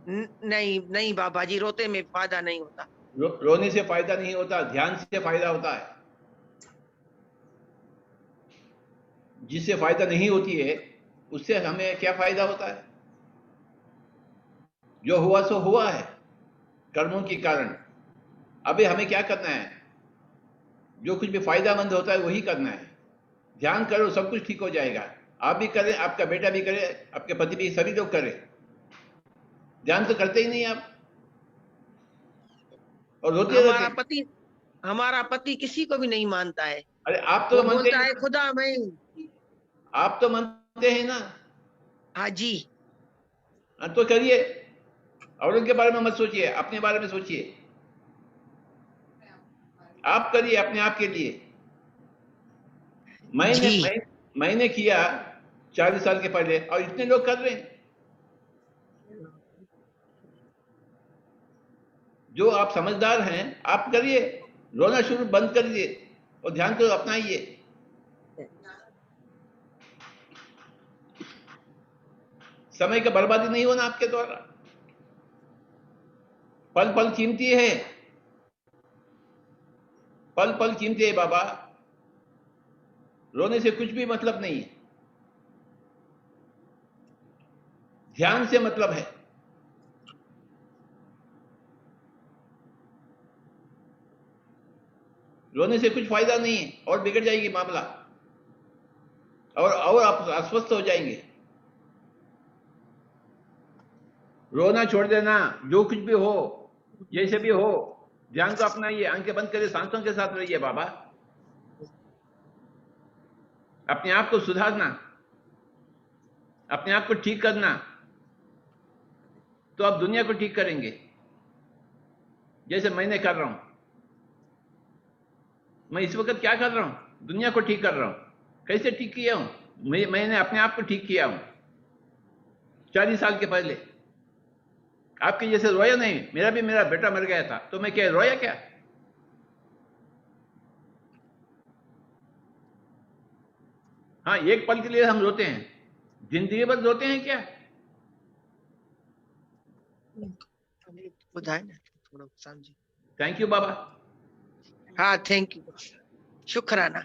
नहीं नहीं बाबा जी, रोते में फायदा नहीं होता। रोने से फायदा नहीं होता, ध्यान से फायदा होता है। जिससे फायदा नहीं होती है उससे हमें क्या फायदा होता है? जो हुआ सो हुआ है कर्मों के कारण। अभी हमें क्या करना है? जो कुछ भी फायदामंद होता है वही करना है। ध्यान करो, सब कुछ ठीक हो जाएगा। आप भी करें, आपका बेटा भी करे, आपके पति भी, सभी लोग करें। ध्यान तो करते ही नहीं आप, और रोते रहते हैं। हमारा पति किसी को भी नहीं मानता है। अरे आप तो वो मानते बोलता हैं है ना? खुदा मैं। आप तो मानते हैं ना? हाँ जी। हाँ, तो करिए। और उनके बारे में मत सोचिए, अपने बारे में सोचिए। आप करिए अपने आप के लिए। मैंने किया 40 साल के पहले, और इतने लोग कर रहे हैं। जो आप समझदार हैं आप करिए, रोना शुरू बंद करिए और ध्यान को अपनाइए। समय का बर्बादी नहीं होना आपके द्वारा। पल पल कीमती है, पल पल कीमती है बाबा। रोने से कुछ भी मतलब नहीं है, ध्यान से मतलब है। रोने से कुछ फायदा नहीं है, और बिगड़ जाएगी मामला, और आप अस्वस्थ हो जाएंगे। रोना छोड़ देना, जो कुछ भी हो, जैसे भी हो, ध्यान को अपनाइए, आंखें बंद करिए, सांसों के साथ रहिए बाबा। अपने आप को सुधारना, अपने आप को ठीक करना, तो आप दुनिया को ठीक करेंगे, जैसे मैंने कर रहा हूं। मैं इस वक्त क्या कर रहा हूं? दुनिया को ठीक कर रहा हूं। कैसे ठीक किया हूं? मैंने अपने आप को ठीक किया हूं 40 साल के पहले। आपके जैसे रोया नहीं। मेरा बेटा मर गया था, तो मैं क्या रोया क्या? हाँ, एक पल के लिए हम रोते हैं, जिंदगी भर रोते हैं क्या? बुधाए ना थोड़ा समझी। थैंक यू बाबा। हाँ थैंक यू, शुक्राना।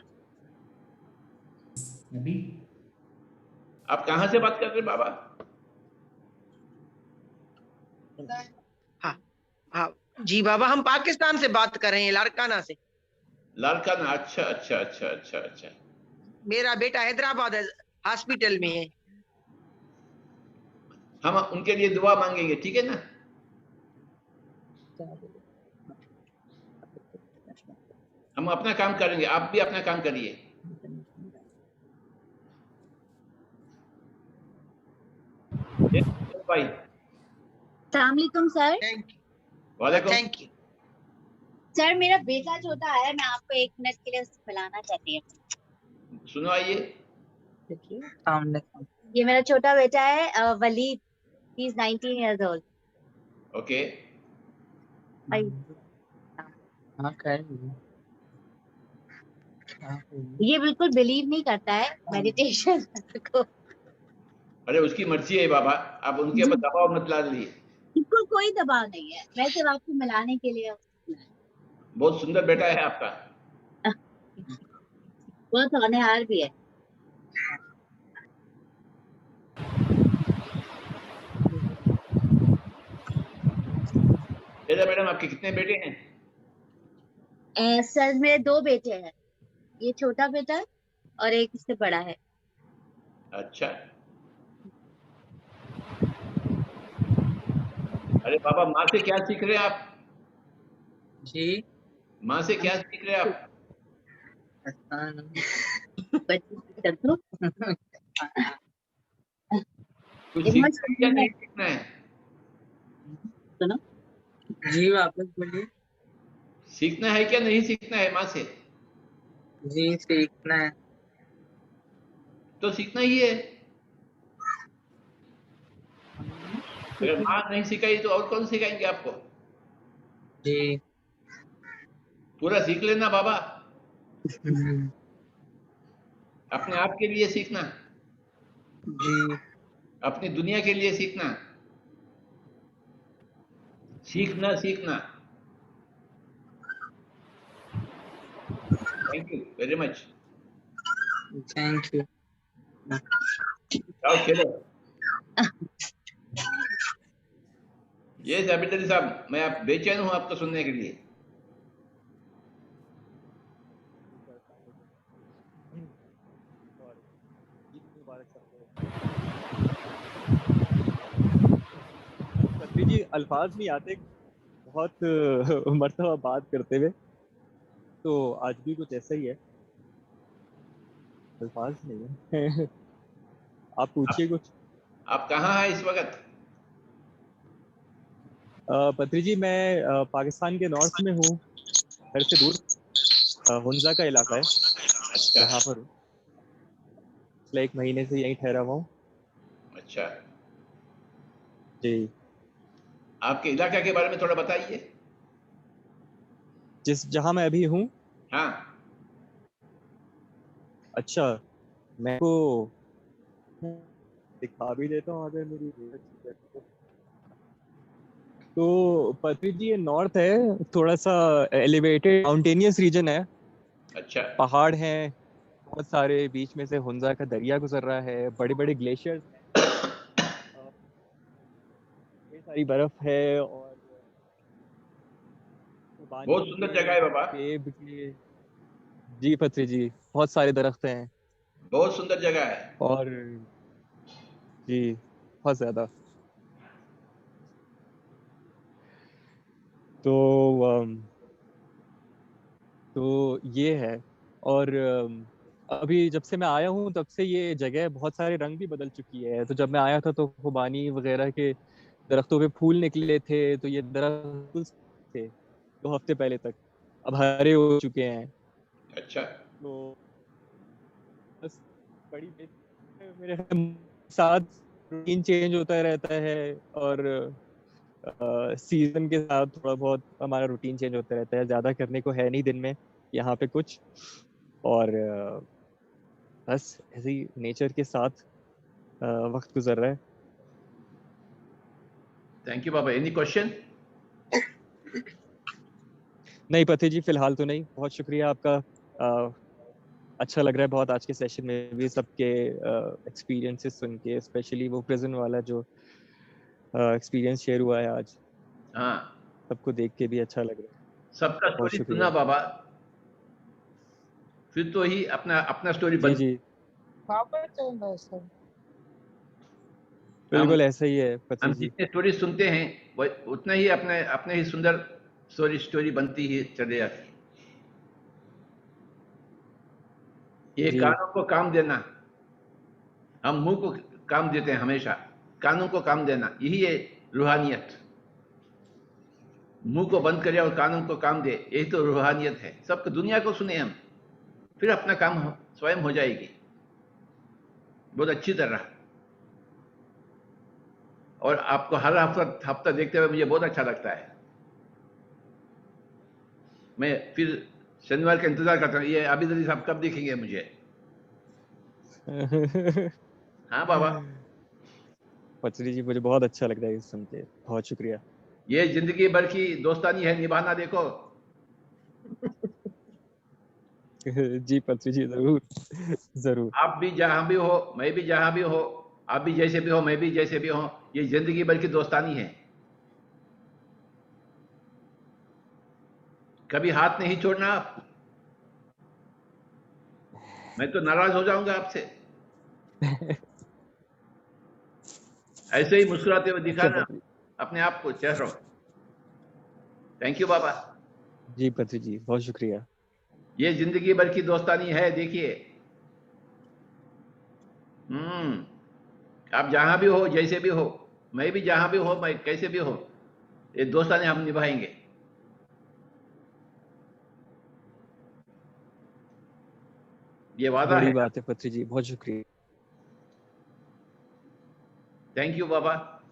अभी आप कहां से बात कर रहे हैं बाबा? हाँ हाँ जी बाबा, हम पाकिस्तान से बात कर रहे हैं, लारकाना से। लारकाना, अच्छा अच्छा अच्छा अच्छा अच्छा। मेरा बेटा हैदराबाद हॉस्पिटल में है। हम उनके लिए दुआ मांगेंगे, ठीक है ना? हम अपना काम करेंगे, आप भी अपना काम करिए। भाई अस्सलामुअलैकुम सर। थैंक यू, वालेकुम। Thank you. सर मेरा बेटा छोटा है, मैं आपको 1 मिनट के लिए उससे मिलाना चाहती हूँ। सुनो, आइए। ये मेरा छोटा बेटा है Waleed, he is 19 years old। Okay. ये बिल्कुल बिलीव नहीं करता है मेडिटेशन को। अरे उसकी मर्जी है बाबा, आप उनके ऊपर दबाव मत डालिए। बिल्कुल कोई दबाव नहीं है, मैं सिर्फ आपको मिलाने के लिए। बहुत सुंदर बेटा है आपका। बहुत होनहार भी है। मैडम आपके कितने बेटे हैं? सर मेरे 2 बेटे हैं, ये छोटा बेटा है और एक इससे बड़ा है। अच्छा। अरे बाबा, माँ से क्या सीख रहे हैं आप? जी। माँ से क्या सीख रहे हैं आप? कुछ सीखना है या नहीं सीखना है? सुनो जी वापस बोलिए। सीखना है क्या नहीं सीखना है माँ से? जी सीखना है। तो सीखना ही है। अगर माँ नहीं सिखाई तो और कौन सिखाएंगे आपको? जी। पूरा सीख लेना बाबा। अपने आप के लिए सीखना, जी। अपनी दुनिया के लिए सीखना। सीखना सीखना। Thank you very much. Thank you. जाओ खेलो। ये अली साहब, मैं आप बेचैन हूं आपको सुनने के लिए। पत्री जी अल्फाज नहीं आते बहुत मर्तबा बात करते हुए, तो आज भी कुछ ऐसा ही है, अल्फाज नहीं है। आप पूछिए कुछ। आप कहाँ हैं इस वक्त? पत्री जी मैं पाकिस्तान के नॉर्थ में हूँ, घर से दूर, हुंजा का इलाका है, अच्छा यहाँ पर हूँ। पिछले 1 महीने से यहीं ठहरा हुआ हूँ। अच्छा। जी। आपके इलाका के बारे में थोड़ा बताइए। जहाँ मैं अभी हूँ। हाँ। अच्छा, मैं को दिखा भी देता हूँ अगर मेरी तो पृथ्वी जी ये नॉर्थ है, थोड़ा सा एलिवेटेड माउंटेनियस रीजन है। अच्छा। पहाड़ हैं बहुत सारे, बीच में से हुंजा का दरिया गुजर रहा है, बड़े बड़े ग्लेशियर्स हैं, ढेर सारी बर्फ है, और बहुत खुबानी सुंदर जगह के, है बाबा। सेब के, जी पृथ्वी जी बहुत सारे दरख्त हैं। बहुत सुंदर जगह है। और जी बहुत ज्यादा। तो तो ये है। और अभी जब से मैं आया हूँ तब से ये जगह बहुत सारे रंग भी बदल चुकी है। तो जब मैं आया था तो खुबानी वगैरह के दरख्तों पे फूल निकले थे, तो ये दरख्त थे 2 हफ्ते पहले तक, अब हरे हो चुके हैं। अच्छा। तो बस बड़ी मेरे साथ रूटीन चेंज होता रहता है, और सीजन के साथ थोड़ा बहुत हमारा रूटीन चेंज होता रहता है। ज्यादा करने को है नहीं दिन में यहाँ पे कुछ, और बस ऐसे ही नेचर के साथ वक्त गुजर रहा है। Thank you Baba. Any question? नहीं पति जी, फिलहाल तो नहीं। बहुत शुक्रिया आपका। अच्छा लग रहा है बहुत आज के सेशन में भी सबके एक्सपीरियंसेस सुन के, स्पेशली वो प्रिजन वाला जो एक्सपीरियंस शेयर हुआ है आज, हाँ, सबको देख के भी अच्छा लग रहा है। सबका बहुत स्टोरी शुक्रिया। सुना बाबा, फिर तो ही अपना अपना स्टोरी जी बन। जी हम बिल्कुल ऐसा ही है पत्री हम जी। जितने स्टोरी सुनते हैं वो उतना ही अपने अपने ही सुंदर स्टोरी बनती ही चले जाती है। ये जी कानों को काम देना, हम मुंह को काम देते हैं हमेशा, कानों को काम देना, यही है रूहानियत। मुंह को बंद करे और कानों को काम दे, यही तो रूहानियत है। सबको दुनिया को सुने हम, फिर अपना काम स्वयं हो जाएगी बहुत अच्छी तरह। और आपको हर हफ्ता देखते हुए मुझे बहुत अच्छा लगता है। मैं फिर शनिवार का इंतजार करता हूँ, ये आबिद अली साहब कब दिखेंगे मुझे। हाँ बाबा, पत्री जी मुझे बहुत अच्छा लगता है ये सुन के, बहुत शुक्रिया। ये जिंदगी भर की दोस्तानी है, निभाना देखो। जी पत्री जी जरूर जरूर। आप भी जहां भी हो, मैं भी जहां भी हो, आप भी जैसे भी हो, मैं भी जैसे भी हो, ये जिंदगी भर की दोस्तानी है। कभी हाथ नहीं छोड़ना आप, मैं तो नाराज हो जाऊंगा आपसे। ऐसे ही मुस्कुराते हुए अच्छा दिखाना पत्री अपने आप को, चेहरों। थैंक यू बाबा, जी, पत्री जी बहुत शुक्रिया। ये जिंदगी भर की दोस्तानी है। देखिए, आप जहां भी हो, जैसे भी हो, मैं भी जहां भी हो, मैं कैसे भी हो, ये दोस्तानी हम निभाएंगे। ये वादा बड़ी है। बात है पत्री जी, बहुत शुक्रिया। Thank you Baba.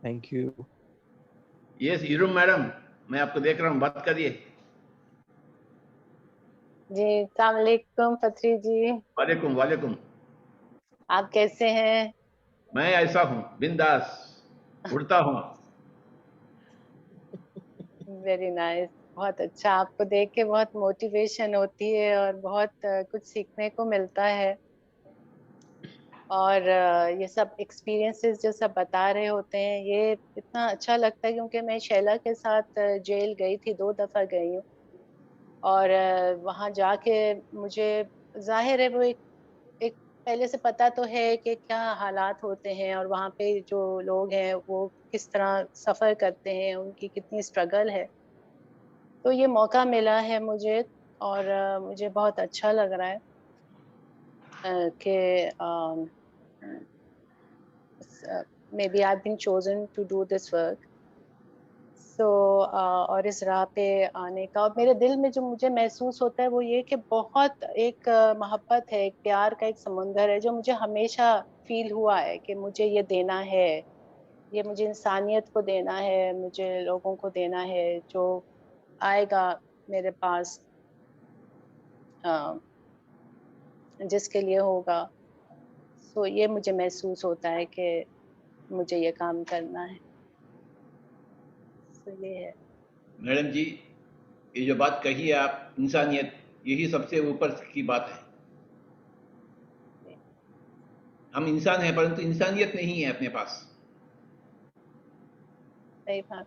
Thank you. Yes Irum madam, मैं आपको देख रहा हूँ, बात करिए। जी अस्सलाम वालेकुम पत्री जी, वालेकुम वालेकुम। आप कैसे हैं? मैं ऐसा हूँ, बिंदास उड़ता हूँ। वेरी नाइस, बहुत अच्छा। आपको देख के बहुत मोटिवेशन होती है और बहुत कुछ सीखने को मिलता है। और ये सब एक्सपीरियंसेस जो सब बता रहे होते हैं, ये इतना अच्छा लगता है क्योंकि मैं शैला के साथ जेल गई थी, 2 दफा गई हूँ। और वहां जाके मुझे जाहिर है वो एक पहले से पता तो है कि क्या हालात होते हैं और वहाँ पे जो लोग हैं वो किस तरह सफर करते हैं, उनकी कितनी स्ट्रगल है। तो ये मौका मिला है मुझे, और मुझे बहुत अच्छा लग रहा है कि maybe I've been chosen to do this work. सो और इस राह पे आने का, और मेरे दिल में जो मुझे महसूस होता है वो ये कि बहुत एक मोहब्बत है, एक प्यार का एक समुंदर है जो मुझे हमेशा फील हुआ है कि मुझे ये देना है, ये मुझे इंसानियत को देना है, मुझे लोगों को देना है जो आएगा मेरे पास, अ, जिसके लिए होगा। सो ये मुझे महसूस होता है कि मुझे ये काम करना है। सो ये है। मैडम जी, ये जो बात कही है आप, इंसानियत, यही सबसे ऊपर की बात है। हम इंसान हैं परंतु इंसानियत नहीं है अपने पास। सही बात।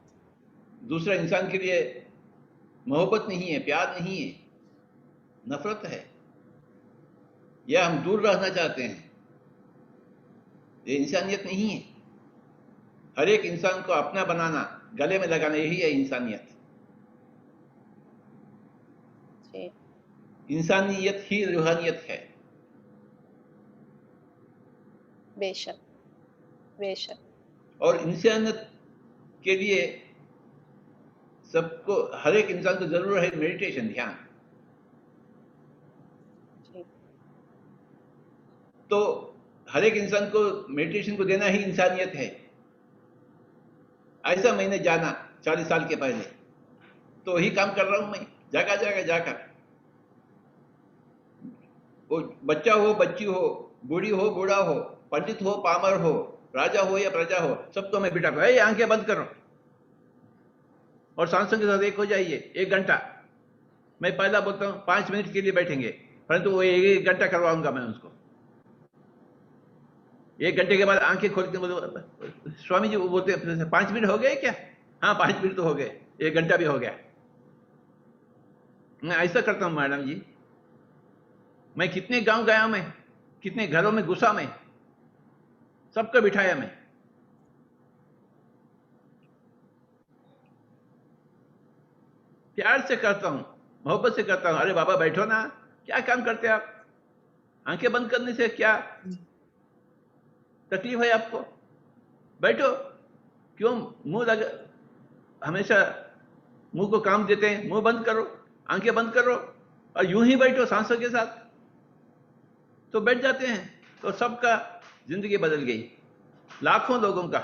दूसरा इंसान के लिए मोहब्बत नहीं है, प्यार नहीं है, नफरत है, या हम दूर रहना चाहते हैं। ये इंसानियत नहीं है। हर एक इंसान को अपना बनाना, गले में लगाना, यही है इंसानियत। जी इंसानियत ही रूहानियत है। बेशक बेशक। और इंसानियत के लिए सबको, हर एक इंसान को जरूर है मेडिटेशन, ध्यान। जी तो हर एक इंसान को मेडिटेशन को देना ही इंसानियत है। ऐसा मैंने जाना 40 साल के पहले, तो वही काम कर रहा हूं मैं, जगह जगह जाकर। वो बच्चा हो, बच्ची हो, बूढ़ी हो, बूढ़ा हो, पंडित हो, पामर हो, राजा हो या प्रजा हो, सबको मैं बिठा कर, आंखें बंद करो और सांसों के साथ एक हो जाइए 1 घंटा। मैं पहला बोलता हूं 5 मिनट के लिए बैठेंगे, परंतु वो 1 घंटा करवाऊंगा मैं उसको। 1 घंटे के बाद आंखें खोलते बोलो स्वामी जी, वो बोलते हैं 5 मिनट हो गए क्या? हाँ 5 मिनट तो हो गए, 1 घंटा भी हो गया। मैं ऐसा करता हूं मैडम जी। मैं कितने गांव गया, मैं कितने घरों में घुसा, मैं सबको बिठाया, मैं प्यार से करता हूं, मोहब्बत से करता हूं। अरे बाबा बैठो ना, क्या काम करते आप? आंखें बंद करने से क्या तकलीफ है आपको? बैठो, क्यों मुंह लगा, हमेशा मुंह को काम देते हैं? मुंह बंद करो, आंखें बंद करो और यूं ही बैठो सांसों के साथ, तो बैठ जाते हैं तो सबका जिंदगी बदल गई, लाखों लोगों का।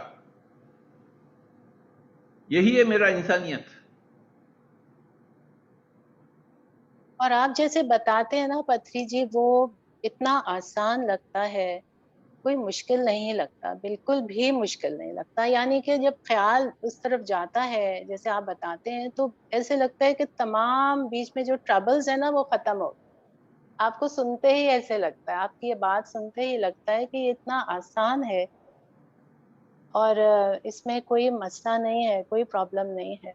यही है मेरा इंसानियत। और आप जैसे बताते हैं ना पथरी जी, वो इतना आसान लगता है, कोई मुश्किल नहीं लगता, बिल्कुल भी मुश्किल नहीं लगता। यानी कि जब ख्याल उस तरफ जाता है जैसे आप बताते हैं, तो ऐसे लगता है कि तमाम बीच में जो ट्रबल्स है ना वो खत्म हो। आपको सुनते ही ऐसे लगता है, आपकी ये बात सुनते ही लगता है कि ये इतना आसान है और इसमें कोई मसला नहीं है, कोई प्रॉब्लम नहीं है।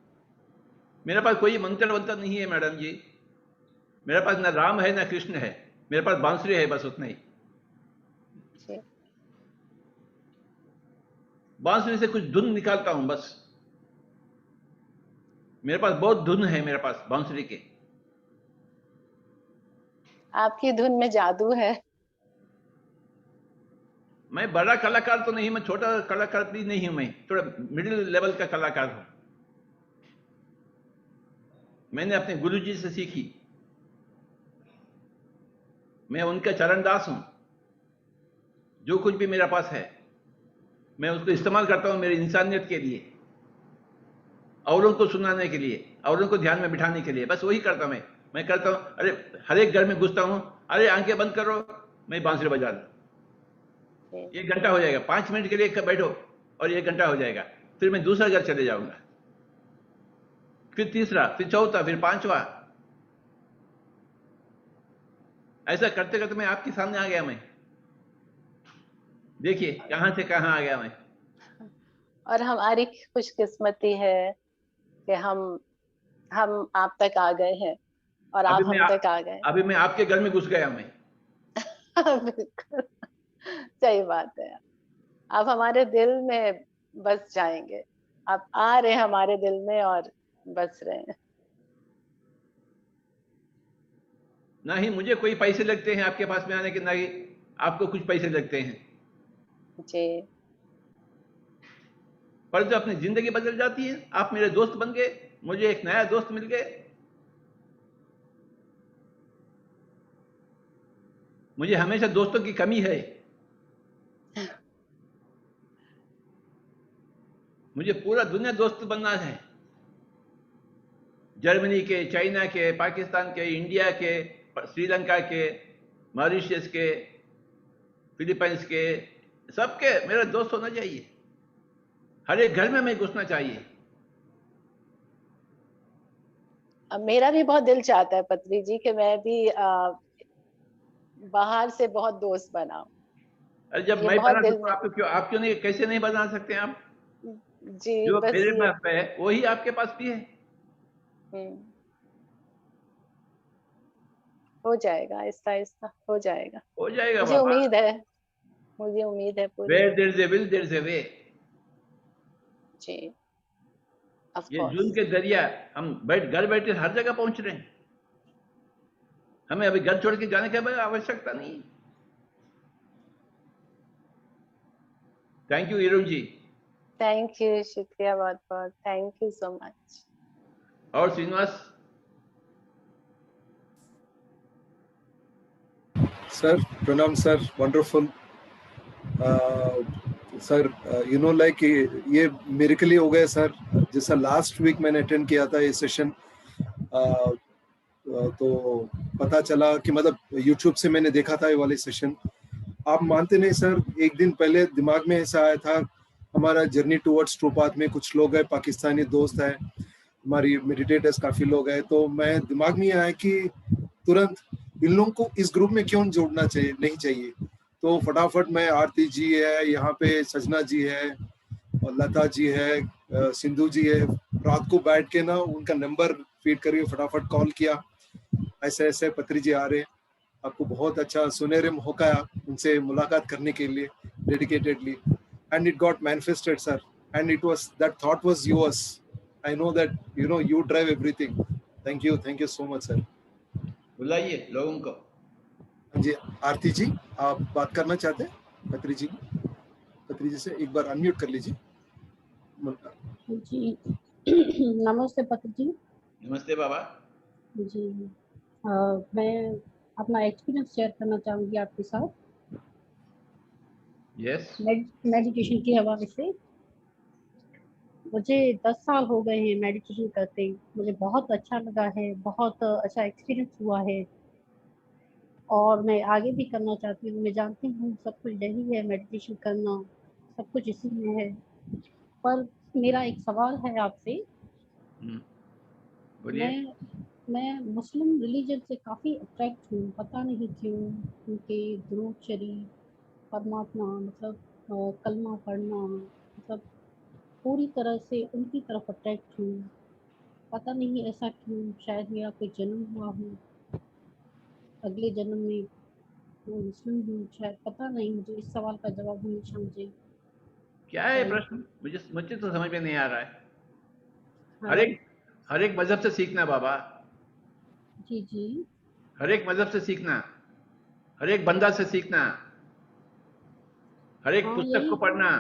मेरे पास कोई मंत्र वंत्र नहीं है मैडम जी। मेरे पास ना राम है ना कृष्ण है, मेरे पास बांसुरी है, बस उतना ही। जी। बांसुरी से कुछ धुन निकालता हूं बस। मेरे पास बहुत धुन है, मेरे पास बांसुरी के। आपकी धुन में जादू है। मैं बड़ा कलाकार तो नहीं, मैं छोटा कलाकार भी नहीं हूं, मैं थोड़ा मिडिल लेवल का कलाकार हूं। मैंने अपने गुरुजी से सीखी, मैं उनका चरणदास हूं। जो कुछ भी मेरे पास है मैं उसको इस्तेमाल करता हूं मेरी इंसानियत के लिए, औरों को सुनाने के लिए, औरों को ध्यान में बिठाने के लिए, बस वही करता हूं मैं करता हूं। अरे हर एक घर में घुसता हूं, अरे आंखें बंद करो, मैं बांसुरी बजा दूं। 1 घंटा हो जाएगा, 5 मिनट के लिए बैठो और 1 घंटा हो जाएगा। फिर मैं दूसरा घर चले जाऊंगा, फिर तीसरा, फिर चौथा, फिर 5वां। ऐसा करते करते मैं आपके सामने आ गया। मैं देखिए कहां से कहां आ गया मैं। और हमारी खुशकिस्मती है कि हम आप तक आ गए हैं और आप हम तक आ गए। अभी मैं आपके घर में घुस गया मैं। बिल्कुल सही बात है। आप हमारे दिल में बस जाएंगे, आप आ रहे हैं हमारे दिल में और बस रहे हैं। ना ही मुझे कोई पैसे लगते हैं आपके पास में आने के, ना ही आपको कुछ पैसे लगते हैं जी। पर जो अपनी जिंदगी बदल जाती है। आप मेरे दोस्त बन गए, मुझे एक नया दोस्त मिल गए। मुझे हमेशा दोस्तों की कमी है। मुझे पूरा दुनिया दोस्त बनना है, जर्मनी के, चाइना के, पाकिस्तान के, इंडिया के, श्रीलंका के, मॉरिशस के, फिलीपींस के, सबके मेरा दोस्त होना चाहिए। हर एक घर में मैं घुसना चाहिए। अब मेरा भी बहुत दिल चाहता है पत्री जी कि मैं भी बाहर से बहुत दोस्त बनाऊं। अरे जब मैं बना सकता हूं, आप क्यों नहीं, कैसे नहीं बना सकते आप? जी जो बस मेरे पास है वही आपके पास भी है। हो जाएगा, आहिस्ता आहिस्ता हो जाएगा। हो जाएगा मुझे उम्मीद है, मुझे उम्मीद है पूरी। Where there is a will, there is a way। जी ये जून के दरिया, हम घर बैठे हर जगह पहुंच रहे हैं। हमें अभी घर छोड़ के जाने की आवश्यकता नहीं। Thank you Irum ji. Thank you, शुक्रिया बहुत बहुत, थैंक यू सो मच। और Srinivas sir, pranam sir, wonderful sir, you know like ये मिरेकल ही हो गया सर। जैसा लास्ट वीक मैंने अटेंड किया था ये सेशन, तो पता चला कि मतलब यूट्यूब से मैंने देखा था ये वाले सेशन। आप मानते नहीं सर, एक दिन पहले दिमाग में ऐसा आया था, हमारा जर्नी टुवर्ड्स ट्रू पाथ में कुछ लोग हैं, पाकिस्तानी दोस्त हैं, हमारी मेडिटेटर्स काफी लोग हैं, तो मैं दिमाग में आया कि तुरंत इन लोगों को इस ग्रुप में क्यों जोड़ना चाहिए, नहीं चाहिए। तो फटाफट मैं, आरती जी है यहाँ पे, सजना जी है और लता जी है, सिंधु जी है, रात को बैठ के ना उनका नंबर फीड करके फटाफट कॉल किया, ऐसे ऐसे पत्री जी आ रहे हैं, आपको बहुत अच्छा सुनहरे मौका उनसे मुलाकात करने के लिए dedicatedly, and it got manifested sir, and it was that thought was yours. I know that you drive everything. Thank you so much sir. बुलाइए लोगों को. जी आरती जी, आप बात करना चाहते हैं पत्री जी? पत्री जी से एक बार अनम्यूट कर लीजिए. जी नमस्ते पत्र जी. नमस्ते बाबा. जी मैं अपना एक्सपीरियंस शेयर करना चाहूँगी आपके साथ. यस. मेडिटेशन के हवाले से. मुझे 10 साल हो गए हैं मेडिटेशन करते. मुझे बहुत अच्छा लगा है, बहुत अच्छा एक्सपीरियंस हुआ है और मैं आगे भी करना चाहती हूँ. मैं जानती हूँ सब कुछ यही है, मेडिटेशन करना सब कुछ इसी में है. पर मेरा एक सवाल है आपसे. बोलिए. मैं मुस्लिम रिलीजन से काफ़ी अट्रैक्ट हूँ, पता नहीं क्यों. उनके दुरूद शरीफ, परमात्मा मतलब कलमा पढ़ना, मतलब पूरी तरह से उनकी तरफ अट्रैक्ट हूँ. पता नहीं ऐसा क्यों, शायद मेरा कोई जन्म हुआ हो, अगले जन्म में मैं मुस्लिम हूँ शायद, पता नहीं. मुझे इस सवाल का जवाब हमेशा मुझे क्या है प्रश्न? मुझे तो समझ में नहीं आ रहा है. हाँ हर एक मजहब से सीखना बाबा. जी जी हर एक मजहब से सीखना, हर एक बंदा से सीखना, हर एक हाँ पुस्तक को यही पढ़ना.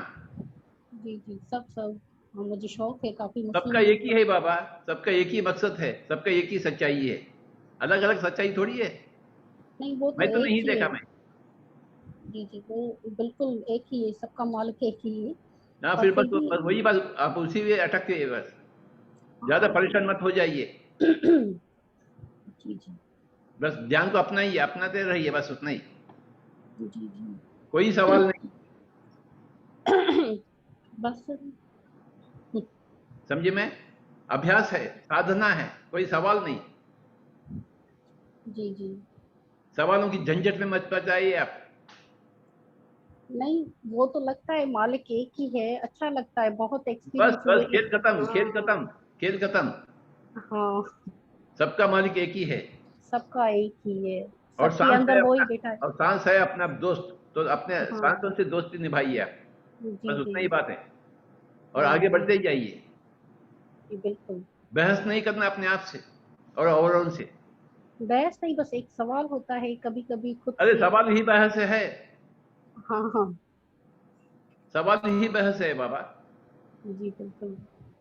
जी जी सब हाँ, मुझे शौक है काफ़ी सबका मुस्लिम. एक ही है बाबा, सबका एक ही मकसद है, सबका एक ही सच्चाई है. अलग अलग सच्चाई थोड़ी है. नहीं वो मैं तो तो एक नहीं ही देखा है. मैं. जी जी वो बिल्कुल एक ही है, सबका मालिक एक ही है. ना पर फिर फिर बस भी वही बात, आप उसी में अटकते हैं बस. ज्यादा हाँ परेशान मत हो जाइए. जी जी बस ध्यान को अपना ही अपनाते रहिए, बस उतना ही. जी जी कोई सवाल नहीं. बस समझे? मैं अभ्यास है, साधना है, कोई सवाल नहीं. जी जी सवालों की झंझट में मत जाइए आप. नहीं वो तो लगता है मालिक एक ही है, अच्छा लगता है, बहुत बस एक्सपीरियंस बस हुए. खेल खत्म, खेल हाँ खत्म, खेल खत्म. हाँ सबका मालिक एक ही है. सबका एक ही है, और सबके सांस है अंदर वही अपना, बैठा है. और सांस है अपना दोस्त, तो अपने हाँ सांसों से दोस्ती निभाइए आप. जी बस उतना जी ही बात है. और हाँ आगे जी बढ़ते ही जाइए. जी बिल्कुल. बहस नहीं करना अपने आप से और औरों से. बहस नहीं, बस एक सवाल होता है कभी कभी खुद अरे से. सवाल ही बहस है. हाँ हाँ सवाल ही बहस है बाबा. जी बिल्कुल.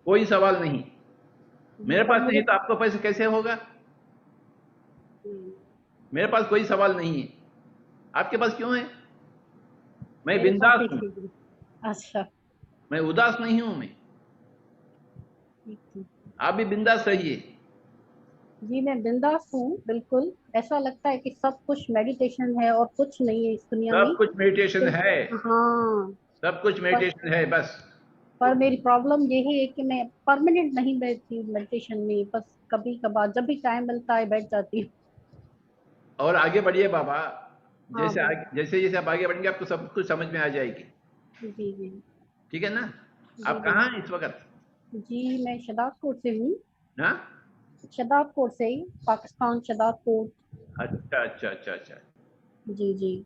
कोई सवाल नहीं. जी मेरे पर पास नहीं मुझे तो आपको पैसे कैसे होगा? मेरे पास कोई सवाल नहीं है. आपके पास क्यों है? मैं मेरे पास बिंदास एक हूं. ही. अच्छा मैं उदास नहीं हूं. मैं, ठीक ठीक. आप भी बिंदास रहिए. जी मैं बिंदास हूँ बिल्कुल. ऐसा लगता है कि सब कुछ मेडिटेशन है और कुछ नहीं है इस दुनिया में. सब कुछ मेडिटेशन सिर्फ है. हाँ. सब कुछ पर मेडिटेशन है बस. मेरी प्रॉब्लम यही है कि मैं परमानेंट नहीं बैठती मेडिटेशन में, बस कभी कभार जब भी टाइम मिलता है बैठ जाती हूँ. और आगे बढ़िए बाबा. हाँ जैसे जैसे आप आगे बढ़ेंगे आपको सब कुछ समझ में आ जाएगी. जी जी ठीक है ना? जी आप कहाँ हैं बिल्कुल. इस वक्त? जी मैं शदाबकोट से हूँ. हाँ. शदाबकोट से ही, पाकिस्तान शदाबकोट. अच्छा अच्छा अच्छा अच्छा. जी जी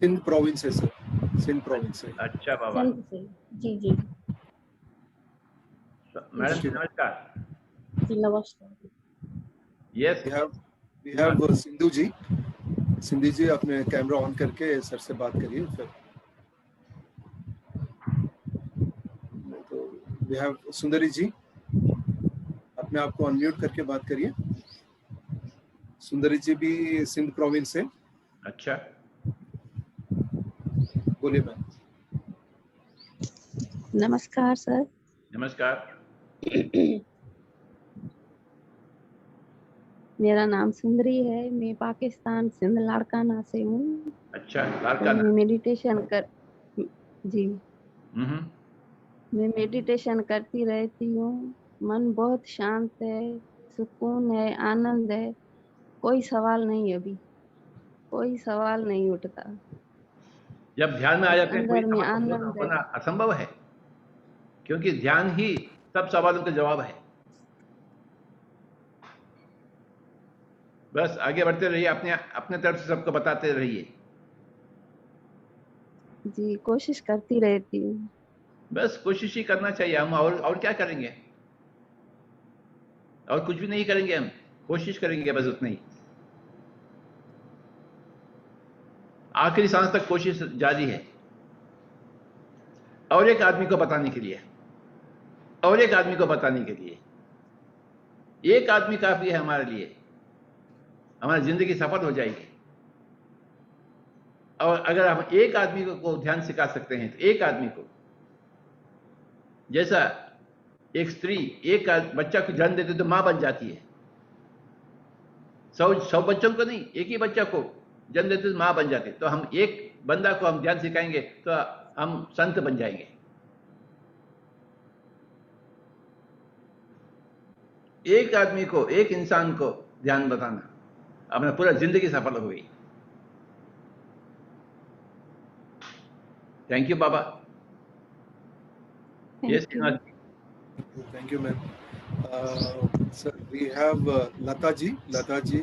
सिंध प्रोविंस है सर, सिंध प्रोविंस है. अच्छा बाबा. सिंध से. जी जी मैडम जी जी नमस्कार. जी नमस्कार. यस. we have सिंधु जी. सिंधु जी अपने कैमरा ऑन करके सर से बात करिए फिर. तो we have सुंदरी जी, अपने आप को अनम्यूट करके बात करिए. सुंदरी जी भी सिंध प्रोविंस से. अच्छा. बोलिए मैम. नमस्कार सर. नमस्कार. मेरा नाम सुंदरी है. मैं पाकिस्तान सिंध लाड़काना से हूँ. अच्छा तो लाड़काना. मैं मेडिटेशन कर जी हम्म. मैं मेडिटेशन करती रहती हूँ. मन बहुत शांत है, सुकून है, आनंद है. कोई सवाल नहीं, अभी कोई सवाल नहीं उठता. जब ध्यान में आ जाते हैं कोई अंदर में सवाल आनंद है। होना असंभव है, क्योंकि ध्यान ही सब सवालों का जवाब है। बस आगे बढ़ते रहिए, अपने अपने तरफ से सबको बताते रहिए। जी, कोशिश करती रहती हूँ। बस कोशिश ही करना चाहिए, हम और क्या करेंगे, और कुछ भी नहीं करेंगे, हम कोशिश करेंगे बस उतना ही। आखिरी सांस तक कोशिश जारी है, और एक आदमी को बताने के लिए, और एक आदमी को बताने के लिए। एक आदमी काफी है हमारे लिए, हमारी जिंदगी सफल हो जाएगी। और अगर हम एक आदमी को ध्यान सिखा सकते हैं, तो एक आदमी को, जैसा एक स्त्री एक बच्चा को जन्म देती तो मां बन जाती है, 100 बच्चों को नहीं, एक ही बच्चा को जन्म देते तो मां बन जाती है। तो हम एक बंदा को हम ध्यान सिखाएंगे तो हम संत बन जाएंगे। एक आदमी को, एक इंसान को ध्यान बताना, अपना पूरा जिंदगी सफल हो गई। Thank you Baba. Yes Thank you. Thank you, ma'am. Sir, we have Lata ji. Lata जी,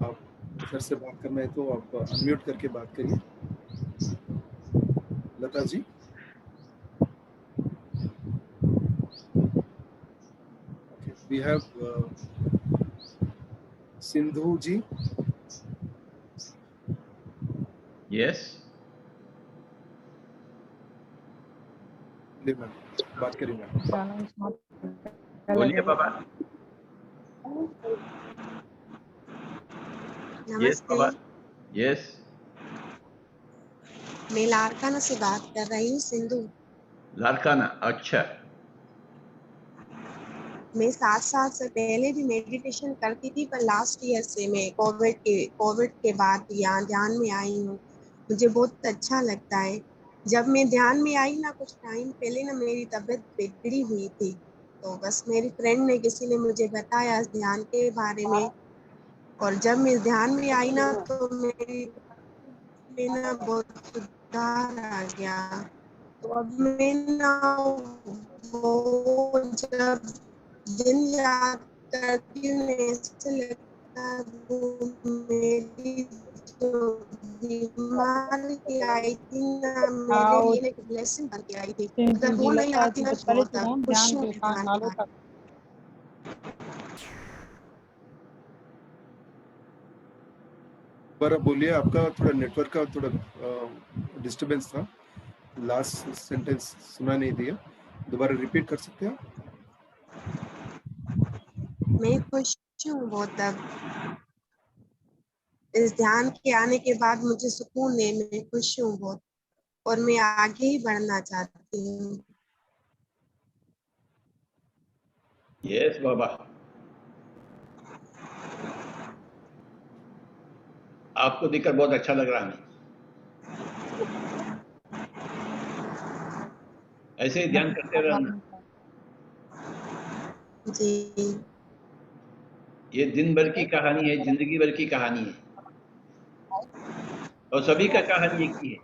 आप सर से बात करना है तो आप अनम्यूट करके बात करिए। Lata ji. Okay, we have Sindhu ji. Yes, जी मैम, बात करिए मैम। बोलिए बाबा। यस नमस्ते। बाबा। यस, मैं लारकाना से बात कर रही हूँ, सिंधु। लारकाना, अच्छा। मैं 7 साल से पहले भी मेडिटेशन करती थी, पर लास्ट ईयर से मैं कोविड के बाद यहाँ ध्यान में आई हूँ। मुझे बहुत अच्छा लगता है। जब मैं ध्यान में आई ना, कुछ टाइम पहले ना मेरी तबीयत बिगड़ी हुई थी, तो बस मेरी फ्रेंड ने, किसी ने मुझे बताया ध्यान के बारे में, और जब मैं ध्यान में आई ना तो मेरी में ना बहुत सुधार आ गया। तो अब मैं ना वो जब दिन याद करती हूँ, ऐसे लगता है वो मेरी जो बीमारी आई थी ना, मेरे लिए एक ब्लेसिंग बन के आई थी। अगर वो नहीं आती ना, बहुत खुश हूँ ध्यान के बाद। दोबारा बोलिए, आपका थोड़ा नेटवर्क का थोड़ा डिस्टरबेंस था, लास्ट सेंटेंस सुना नहीं दिया, दोबारा रिपीट कर सकते हैं? मैं खुश हूँ बहुत। अब इस ध्यान के आने के बाद मुझे सुकून है, मैं खुश हूँ बहुत, और मैं आगे ही बढ़ना चाहती हूँ। यस बाबा। आपको देखकर बहुत अच्छा लग रहा है। ऐसे ही ध्यान करते रहना। जी। ये दिन भर की कहानी है, जिंदगी भर की कहानी है, और सभी का कहानी एक ही है।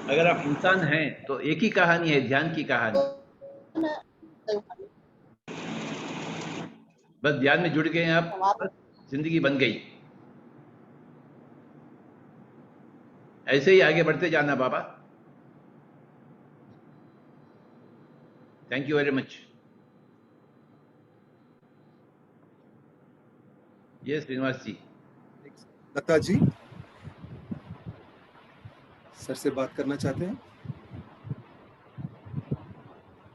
अगर आप इंसान हैं तो एक ही कहानी है, ध्यान की कहानी। बस ध्यान में जुड़ गए हैं आप, बस जिंदगी बन गई। ऐसे ही आगे बढ़ते जाना Baba. Thank you very much. Yes Srinivas ji. Lata ji, sir से बात करना चाहते हैं?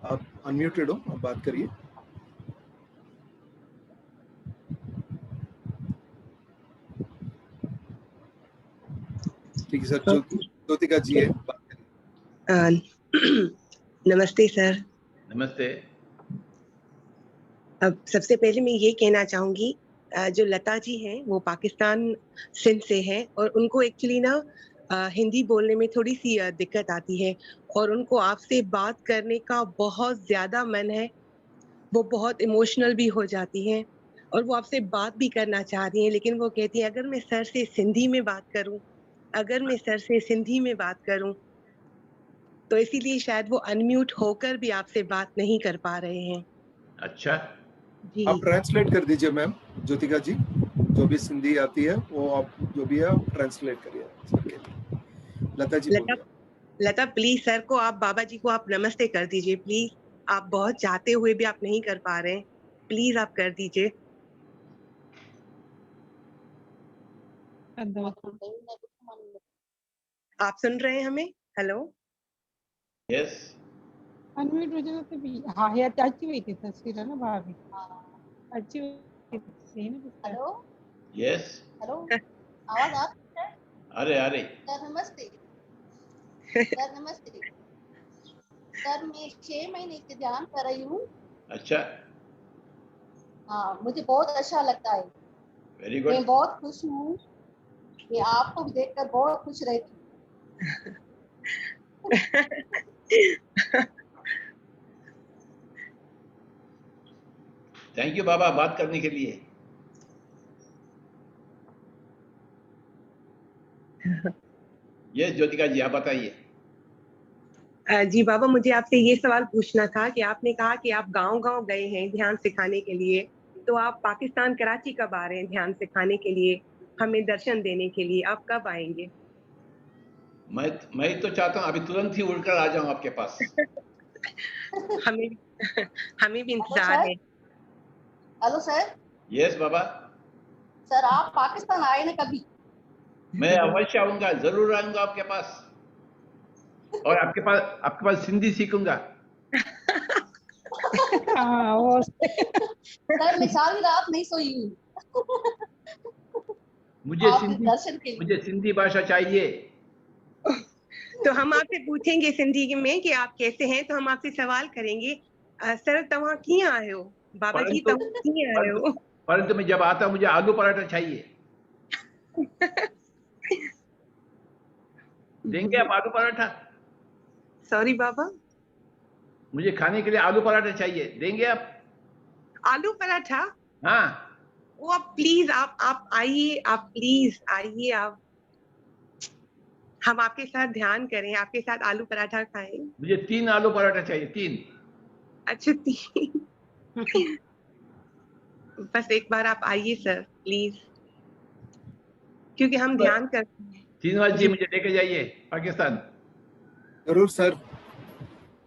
आप अनम्यूटेड हो, आप बात करिए। ठीक है सर, ज्योतिका जी है, बात करिए। नमस्ते सर। नमस्ते। अब सबसे पहले मैं ये कहना चाहूंगी, जो लता जी हैं वो पाकिस्तान सिंध से हैं, और उनको एक्चुअली ना हिंदी बोलने में थोड़ी सी दिक्कत आती है, और उनको आपसे बात करने का बहुत ज्यादा मन है। वो बहुत इमोशनल भी हो जाती हैं, और वो आपसे बात भी करना चाह रही हैं, लेकिन वो कहती है अगर मैं सर से सिंधी में बात करूं अगर मैं सर से सिंधी में बात करूं तो इसीलिए शायद वो अनम्यूट होकर भी आपसे बात नहीं कर पा रहे हैं। अच्छा, जी आप ट्रांसलेट कर दीजिए मैम, ज्योतिका जी, जो भी सिंधी आती है वो आप जो भी है आप ट्रांसलेट करिए सबके लिए। लता जी लता बोलिए। लता प्लीज सर को आप, बाबा जी को आप नमस्ते कर दीजिए प्लीज। आप बहुत चाहते हुए भी आप नहीं कर पा रहे हैं, प्लीज आप कर दीजिए। आप सुन रहे हैं हमें? हेलो यस, अनम्यूट हो जाना तो भी हाँ ये अच्छी हुई थी तस्वीर है ना भाभी, अच्छी हुई थी ना पिक्चर। हेलो यस, हेलो, आवाज आ रही है? अरे सर नमस्ते। सर नमस्ते। सर मैं 6 महीने से ध्यान कर रही हूँ। अच्छा, हाँ, मुझे बहुत अच्छा लगता है। Very good. मैं बहुत खुश हूँ कि आपको भी देखकर बहुत खुश रहती हूँ। थैंक यू बाबा बात करने के लिए। यस ज्योतिका जी, आप बताइए। जी बाबा, मुझे आपसे ये सवाल पूछना था कि आपने कहा कि आप गांव-गांव गए हैं ध्यान सिखाने के लिए, तो आप पाकिस्तान कराची कब आ रहे हैं ध्यान सिखाने के लिए, हमें दर्शन देने के लिए? आप कब आएंगे? मैं तो चाहता हूँ अभी तुरंत ही उड़कर आ जाऊं आपके पास। हमें हमें भी हेलो इंतजार सर। है। Hello sir. यस बाबा, सर आप पाकिस्तान आए ना कभी? मैं अवश्य आऊंगा, जरूर आऊंगा आपके पास, और आपके पास सिंधी सीखूंगा। हाँ वो सर मैं सारी रात नहीं सोई हूँ मुझे आपके दर्शन के लिए। मुझे सिंधी भाषा चाहिए। तो हम आपसे पूछेंगे सिंधी में कि आप कैसे हैं, तो हम आपसे सवाल करेंगे, सर तव्हां कीअं आहियो? बाबा जी परंतु तव्हां कीअं परंतु आहियो? परंतु मैं जब आता हूं मुझे आलू पराठा चाहिए। देंगे आप आलू पराठा? सॉरी बाबा, मुझे खाने के लिए आलू पराठा चाहिए, देंगे आप? आलू पराठा? हाँ, वो आप प्लीज आप आइए, आप प्लीज आइए, आप हम आपके साथ ध्यान करें, आपके साथ आलू पराठा खाएं। मुझे 3 आलू पराठा चाहिए, 3। अच्छा 3 बस एक बार आप आइए सर प्लीज, क्योंकि हम ध्यान करते हैं। श्रीनिवास जी जी मुझे लेके जाइए पाकिस्तान। जरूर सर,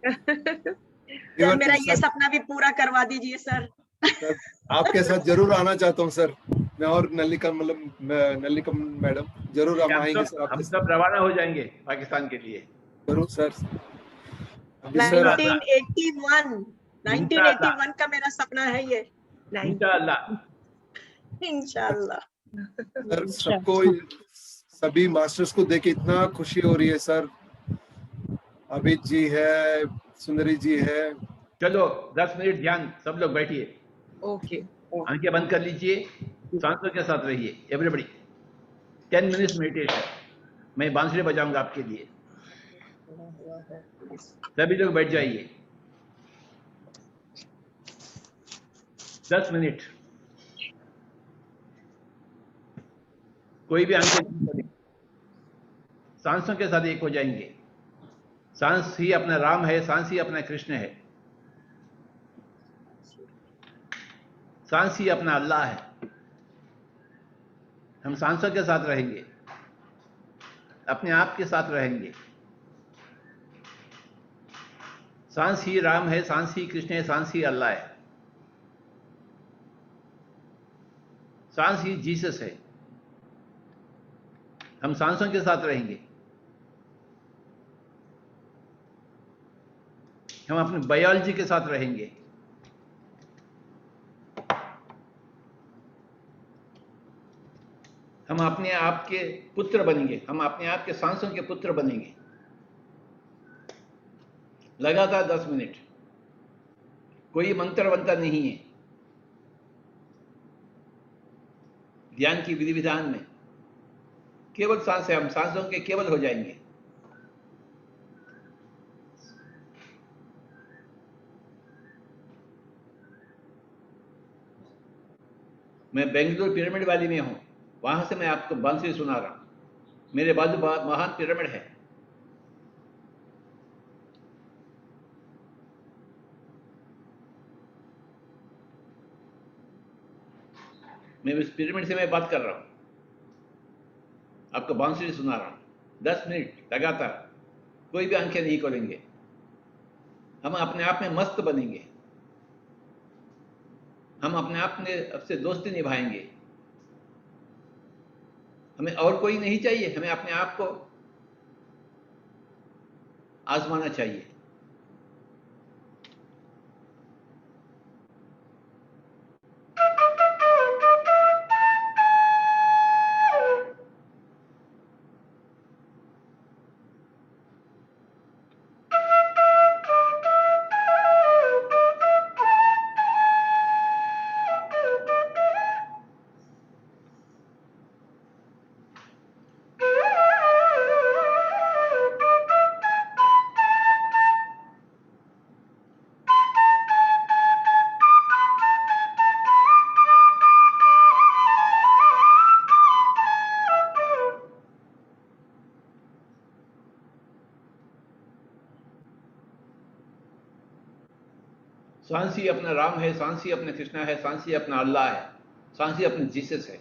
सर मेरा ये सपना भी पूरा करवा दीजिए सर। सर आपके साथ जरूर आना चाहता हूँ सर, मैं और नल्लिकम मैडम, जरूर हम आएंगे सर हम आपके सब साथ। रवाना हो जाएंगे पाकिस्तान के लिए। जरूर सर। अभी सर 1981 1981 का मेरा सपना है ये। इंशाअल्लाह। इंशाल्लाह। सर सबको, सभी मास्टर्स को देख के इतना खुशी हो रही है सर। अभित जी है, सुंदरी जी है। चलो 10 मिनट ध्यान, सब लोग बैठिए, ओके आंखें बंद कर लीजिए, सांसों के साथ रहिए। Everybody 10 minutes meditation. मैं बांसुरी बजाऊंगा आपके लिए, सभी लोग बैठ जाइए। 10 मिनट, कोई भी आंखें नहीं खोलें, सांसों के साथ एक हो जाएंगे। सांस ही अपना राम है, सांस ही अपना कृष्ण है, सांस ही अपना अल्लाह है। हम सांसों के साथ रहेंगे, अपने आप के साथ रहेंगे। सांस ही राम है, सांस ही कृष्ण है, सांस ही अल्लाह है, सांस ही जीसस है। हम सांसों के साथ रहेंगे, हम अपनी बायोलॉजी के साथ रहेंगे। हम अपने आप के पुत्र बनेंगे, हम अपने आप के सांसों के पुत्र बनेंगे। लगातार 10 मिनट, कोई मंत्र वंत्र नहीं है ध्यान की विधि विधान में, केवल सांस है। हम सांसों के केवल हो जाएंगे। मैं बेंगलुरु पिरामिड वैली में हूं, वहां से मैं आपको बांसुरी सुना रहा हूं। मेरे बाजू महान पिरामिड है। मैं उस पिरामिड से मैं बात कर रहा हूं, आपको बांसुरी सुना रहा हूं 10 मिनट लगातार, कोई भी आंखें नहीं खोलेंगे। हम अपने आप में मस्त बनेंगे, हम अपने आप में आपसे दोस्ती निभाएंगे। हमें और कोई नहीं चाहिए, हमें अपने आप को आजमाना चाहिए। सांसी अपना राम है, सांसी अपने कृष्णा है, सांसी अपना अल्लाह है, सांसी अपने जीसस है।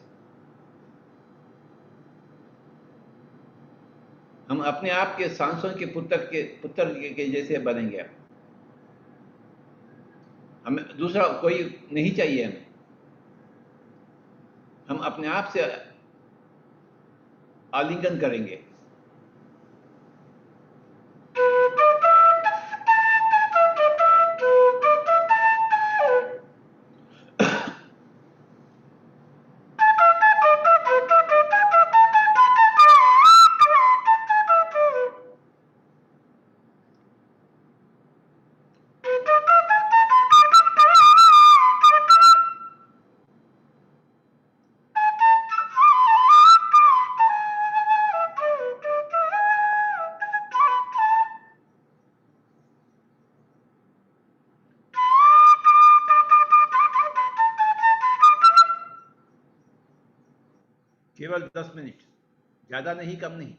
हम अपने आप के सांसों के पुत्र के जैसे बनेंगे। हमें दूसरा कोई नहीं चाहिए। हम अपने आप से आलिंगन करेंगे। केवल 10 मिनट, ज्यादा नहीं, कम नहीं।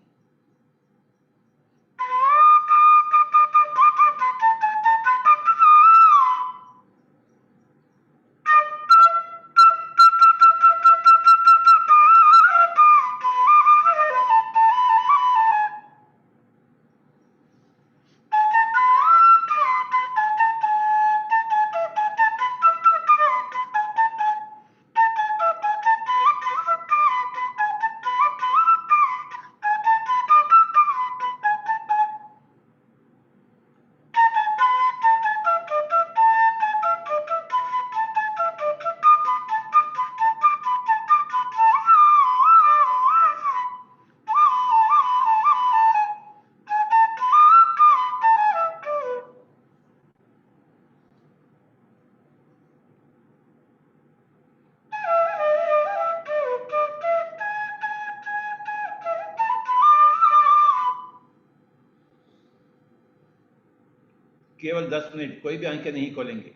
केवल 10 मिनट, कोई भी आंखें नहीं खोलेंगे।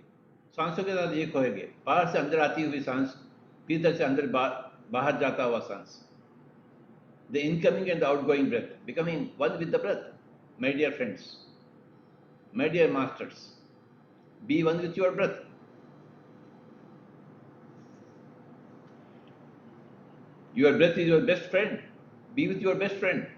सांसों के साथ एक होएंगे। बाहर से अंदर आती हुई सांस, भीतर से अंदर बाहर जाता हुआ सांस। The incoming and the outgoing breath, becoming one with the breath. My dear friends, my dear masters, be one with your breath. Your breath is your best friend. Be with your best friend.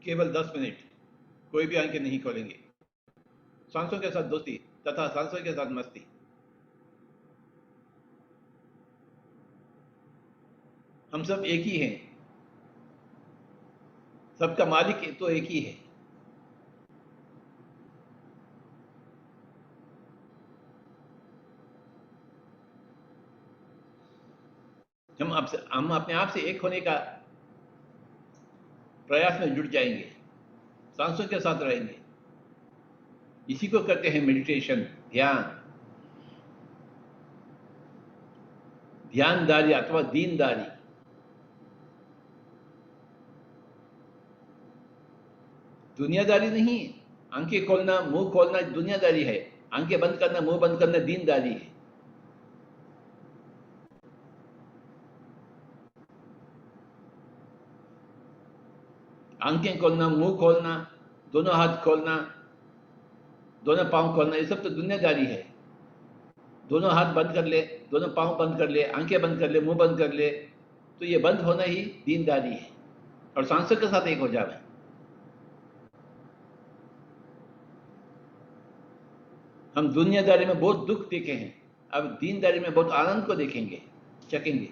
केवल 10 minute, कोई भी आंखें नहीं खोलेंगे। सांसों के साथ दोस्ती तथा सांसों के साथ मस्ती। हम सब एक ही हैं, सबका मालिक तो एक ही है। हम अपने आप से एक होने का प्रयास में जुट जाएंगे, सांसों के साथ रहेंगे। इसी को कहते हैं मेडिटेशन, ध्यान, ध्यानदारी अथवा दीनदारी। दुनियादारी नहीं, आंखें खोलना मुंह खोलना दुनियादारी है, आंखें बंद करना मुंह बंद करना दीनदारी है। आंखें खोलना मुंह खोलना, दोनों हाथ खोलना, दोनों पांव खोलना, ये सब तो दुनियादारी है। दोनों हाथ बंद कर ले, दोनों पांव बंद कर ले, आंखें बंद कर ले, मुंह बंद कर ले, तो ये बंद होना ही दीनदारी है। और सांसों के साथ एक हो जावे। हम दुनियादारी में बहुत दुख देखे हैं, अब दीनदारी में बहुत आनंद को देखेंगे, चखेंगे।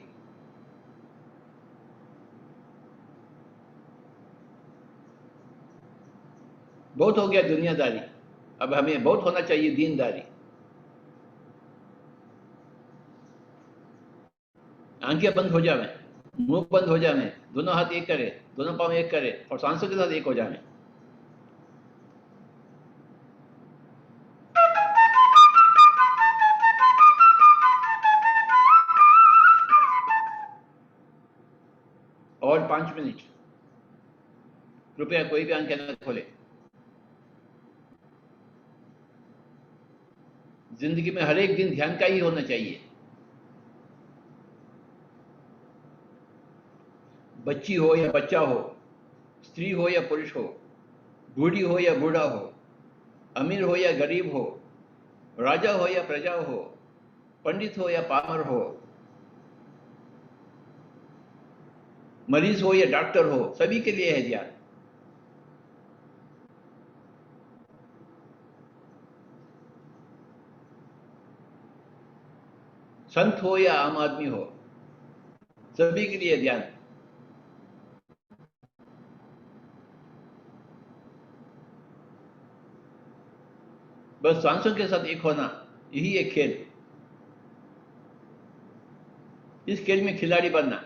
बहुत हो गया दुनियादारी, अब हमें बहुत होना चाहिए दीनदारी। आंखें बंद हो जावे, मुंह बंद हो जावे, दोनों हाथ एक करे, दोनों पांव एक करे और सांसों के साथ एक हो जावे। और 5 मिनट, कृपया कोई भी आंखें न खोले। जिंदगी में हर एक दिन ध्यान का ही होना चाहिए। बच्ची हो या बच्चा हो, स्त्री हो या पुरुष हो, बूढ़ी हो या बूढ़ा हो, अमीर हो या गरीब हो, राजा हो या प्रजा हो, पंडित हो या पामर हो, मरीज हो या डॉक्टर हो, सभी के लिए है ध्यान। संत हो या आम आदमी हो, सभी के लिए ध्यान। बस सांसों के साथ एक होना, यही एक खेल। इस खेल में खिलाड़ी बनना।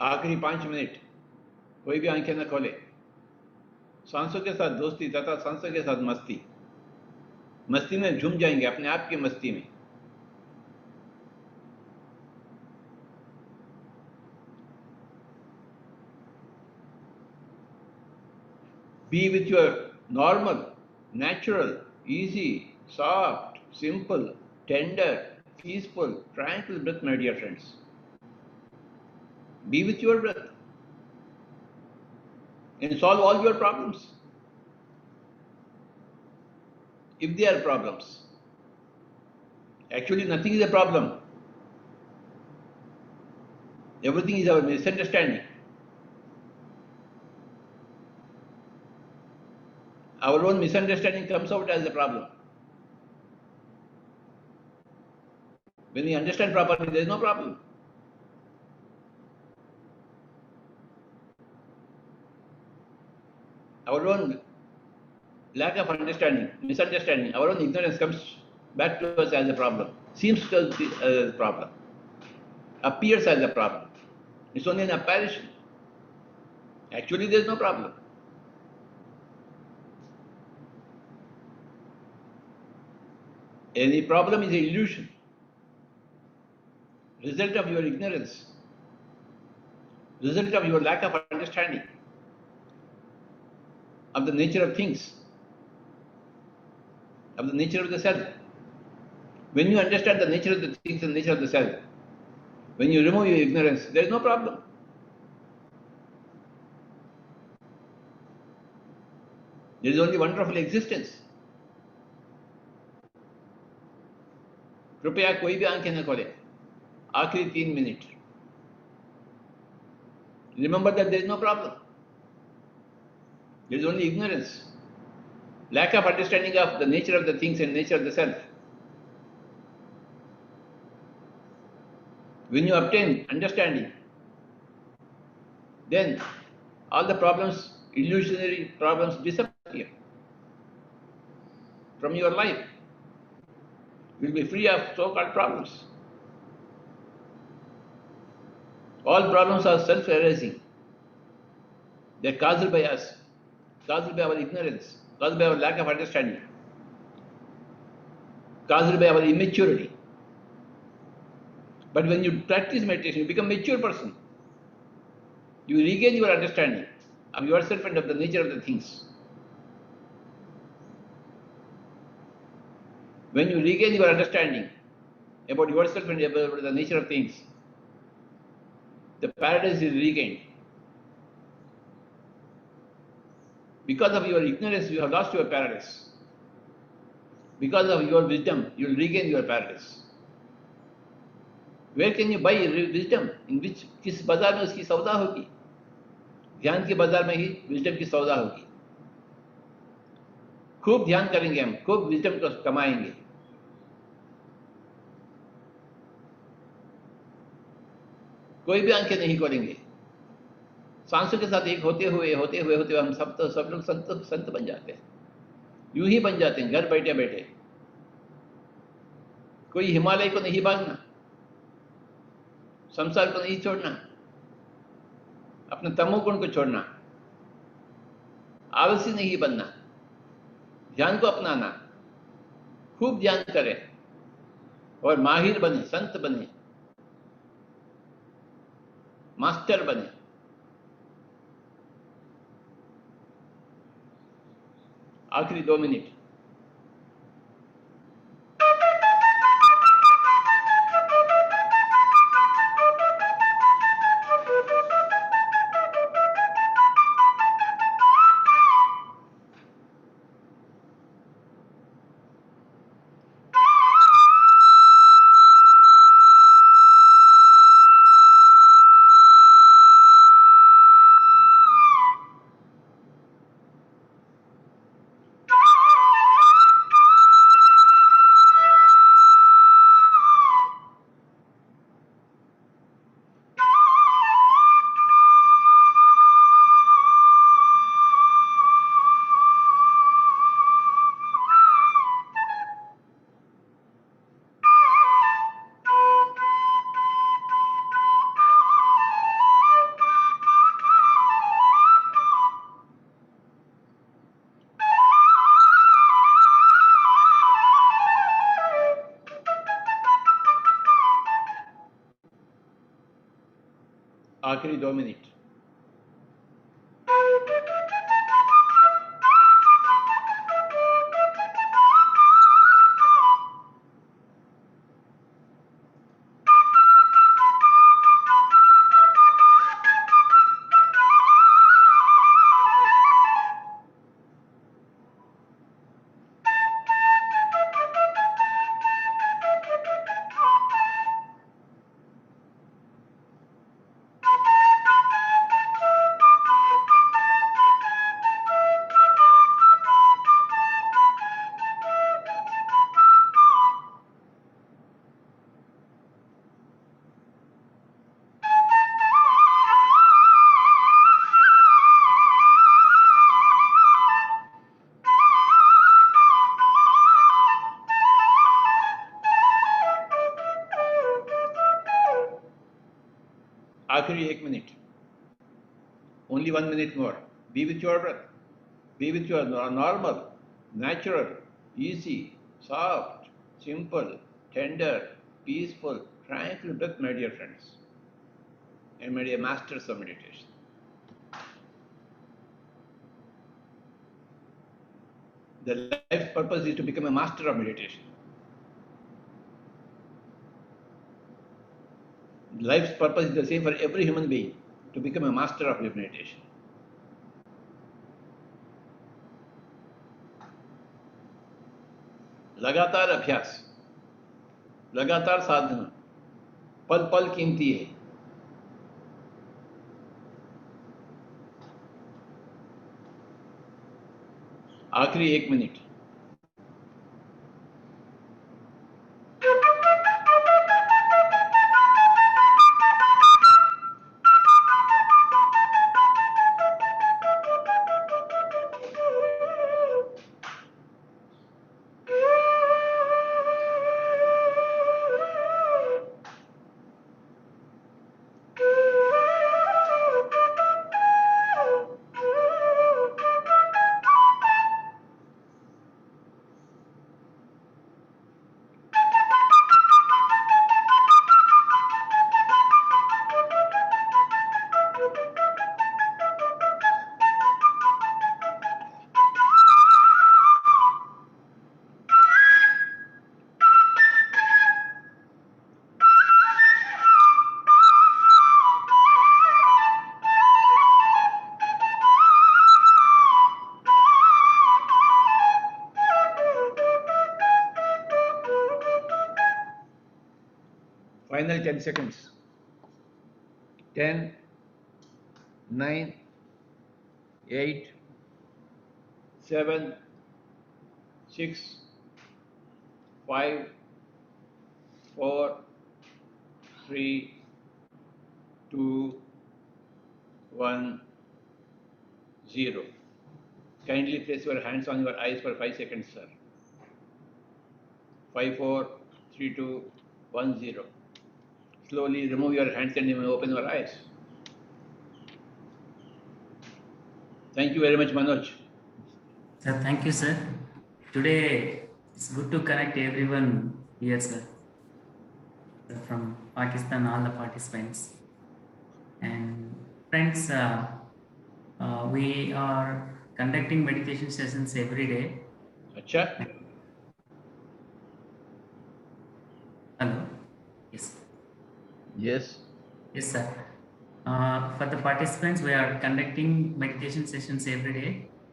आखिरी 5 मिनट, कोई भी आंखें न खोले। सांसों के साथ दोस्ती तथा सांसों के साथ मस्ती। मस्ती में झूम जाएंगे, अपने आप की मस्ती में। Be with your normal, natural, easy, soft, simple, tender, peaceful, tranquil breath, my dear friends. Be with your breath and solve all your problems. If they are problems, actually nothing is a problem. Everything is our misunderstanding. Our own misunderstanding comes out as a problem. When we understand properly, there is no problem. Our own lack of understanding, misunderstanding, our own ignorance comes back to us as a problem, seems to us as a problem, appears as a problem. It's only an apparition. Actually, there is no problem. Any problem is an illusion, result of your ignorance, result of your lack of understanding of the nature of things, of the nature of the self. When you understand the nature of the things and nature of the self, when you remove your ignorance, there is no problem. There is only wonderful existence. कृपया कोई भी आंखें न खोले आखिरी 3 minute. Remember that there is no problem. There is only ignorance, lack of understanding of the nature of the things and nature of the self. When you obtain understanding, then all the problems, illusionary problems, disappear from your life. You will be free of so-called problems. All problems are self-arising. They are caused by us, caused by our ignorance, caused by our lack of understanding, caused by our immaturity. But when you practice meditation, you become a mature person. You regain your understanding of yourself and of the nature of the things. When you regain your understanding about yourself and about the nature of things, the paradise is regained. Because of your ignorance, you have lost your paradise. Because of your wisdom, you will regain your paradise. Where can you buy wisdom? In which, किस बाजार में उसकी सौदा होगी? ध्यान के बाजार में ही विजडम की सौदा होगी. खूब ध्यान करेंगे हम, खूब विजडम को कमाएंगे. कोई भी आंखें नहीं खोलेंगे. सांसों के साथ एक होते हुए हम सब लोग संत बन जाते हैं. यूं ही बन जाते हैं घर बैठे बैठे. कोई हिमालय को नहीं भागना, संसार को नहीं छोड़ना, अपने तमोगुण को छोड़ना, आलसी नहीं बनना, ध्यान को अपनाना, खूब ध्यान करें और माहिर बने, संत बने, मास्टर बने. आखिरी 2 मिनट. आखिरी 2 मिनट. आखिरी 1 minute, only 1 minute more. Be with your breath. Be with your normal, natural, easy, soft, simple, tender, peaceful, tranquil breath, my dear friends, and my dear masters of meditation. The life's purpose is to become a master of meditation. Life's purpose is the same for every human being, to become a master of meditation. लगातार अभ्यास, लगातार साधना, पल पल कीमती है। आखिरी 1 minute. Final 10 seconds. 10, 9, 8, 7, 6, 5, 4, 3, 2, 1, 0. Kindly place your hands on your eyes for 5 seconds, sir. 5, 4, 3, 2, 1, 0. Slowly remove your hands and you may open your eyes. Thank you very much, Manoj. Sir, thank you, sir. Today it's good to connect everyone here, sir. From Pakistan, all the participants. And friends, we are conducting meditation sessions every day. Acha? Hello? Yes. Yes. Yes, sir. For the participants, we are conducting meditation sessions every day,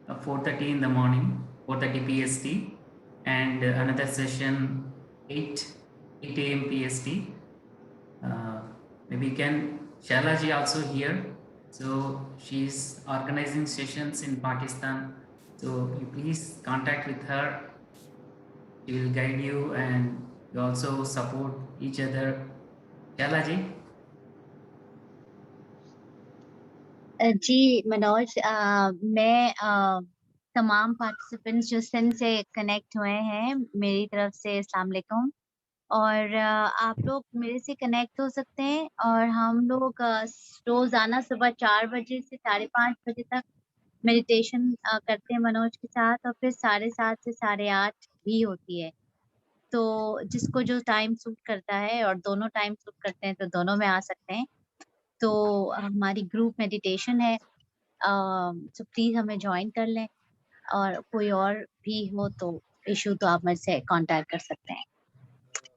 4:30 in the morning, 4:30 PST, and another session 8 a.m. PST. Maybe can Shailaji also here. So she's organizing sessions in Pakistan. So you please contact with her. She will guide you and you also support each other. Shailaji. जी मनोज, मैं तमाम participants जो सिंध से connect हुए हैं, मेरी तरफ से अस्सलाम वालेकुम। और आप लोग मेरे से कनेक्ट हो सकते हैं और हम लोग रोजाना सुबह 4 बजे से 5:30 बजे तक मेडिटेशन करते हैं मनोज के साथ, और फिर 7:30 से 8:30 भी होती है। तो जिसको जो टाइम सूट करता है, और दोनों टाइम सूट करते हैं तो दोनों में आ सकते हैं। तो हमारी ग्रुप मेडिटेशन है, तो प्लीज हमें ज्वाइन कर लें, और कोई और भी हो तो इशू तो आप मेरे से कांटेक्ट कर सकते हैं।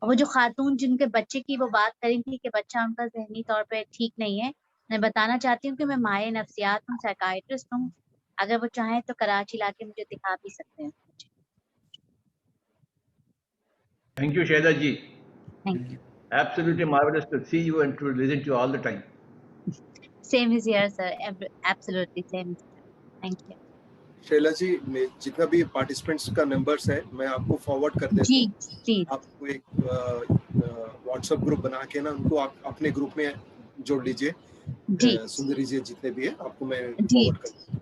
वो जो खातून जिनके बच्चे की वो बात करी थी कि बच्चा उनका ज़हनी तौर पे ठीक नहीं है, मैं बताना चाहती हूँ कि मैं माहिर नफ्सियात हूँ, साइकियाट्रिस्ट हूँ। अगर वो चाहें तो कराची लाके मुझे दिखा भी सकते हैं। Thank you, Shaila ji. Thank you. Absolutely marvelous to see you and to listen to you all the time. Same is here, sir. Absolutely same. Thank you. Shaila जी, जितना भी पार्टिसिपेंट्स का नंबर्स है मैं आपको फॉरवर्ड कर देता हूँ। जी। आपको एक व्हाट्सएप ग्रुप बना के ना उनको आप अपने ग्रुप में जोड़ लीजिए। सुंदरी जी जितने भी है आपको मैं फॉरवर्ड कर दूँ।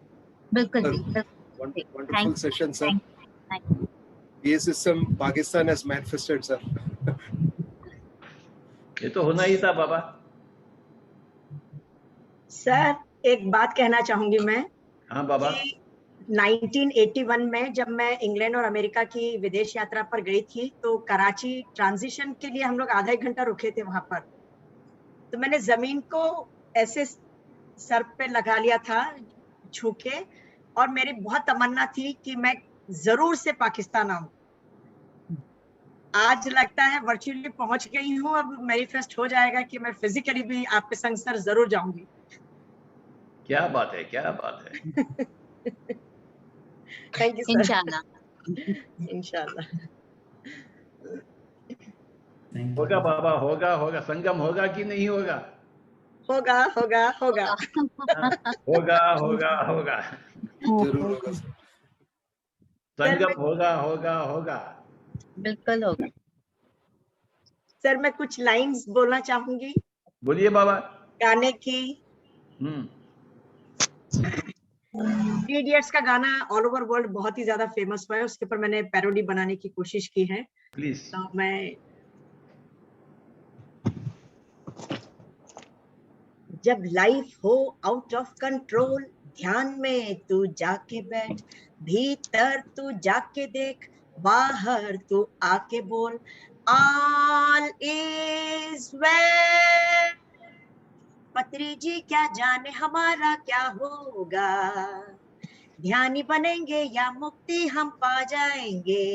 बिल्कुल। Wonderful session sir. ये system Pakistan has manifested sir. ये तो होना ही था बाबा। सर एक बात कहना चाहूंगी मैं हाँ बाबा। कि 1981 में जब मैं इंग्लैंड और अमेरिका की विदेश यात्रा पर गई थी तो कराची ट्रांजिशन के लिए हम लोग आधा एक घंटा रुके थे वहां पर। तो मैंने जमीन को ऐसे सर पे लगा लिया था छू के, और मेरी बहुत तमन्ना थी कि मैं जरूर से पाकिस्तान आऊं। आज लगता है वर्चुअली पहुंच गई हूँ, अब मैनिफेस्ट हो जाएगा कि मैं फिजिकली भी आपके संग सर जरूर जाऊंगी। क्या बात है, क्या बात है। Thank you sir. इंशाल्लाह। इंशाल्लाह। होगा बाबा, होगा होगा, संगम होगा कि नहीं होगा? होगा होगा होगा। होगा होगा होगा, जरूर होगा सर। संगम होगा होगा होगा। बिल्कुल होगा। सर मैं कुछ लाइंस बोलना चाहूंगी बोलिए बाबा। गाने की। थ्री इडियट्स का गाना ऑल ओवर वर्ल्ड बहुत ही ज्यादा फेमस हुआ है, उसके ऊपर मैंने पैरोडी बनाने की कोशिश की है। प्लीज। तो मैं जब लाइफ हो आउट ऑफ कंट्रोल, ध्यान में तू जाके बैठ, भीतर तू जाके देख, बाहर तू आके बोल, ऑल इज वेल। पत्री जी क्या जाने हमारा क्या होगा, ध्यानी बनेंगे या मुक्ति हम पा जाएंगे।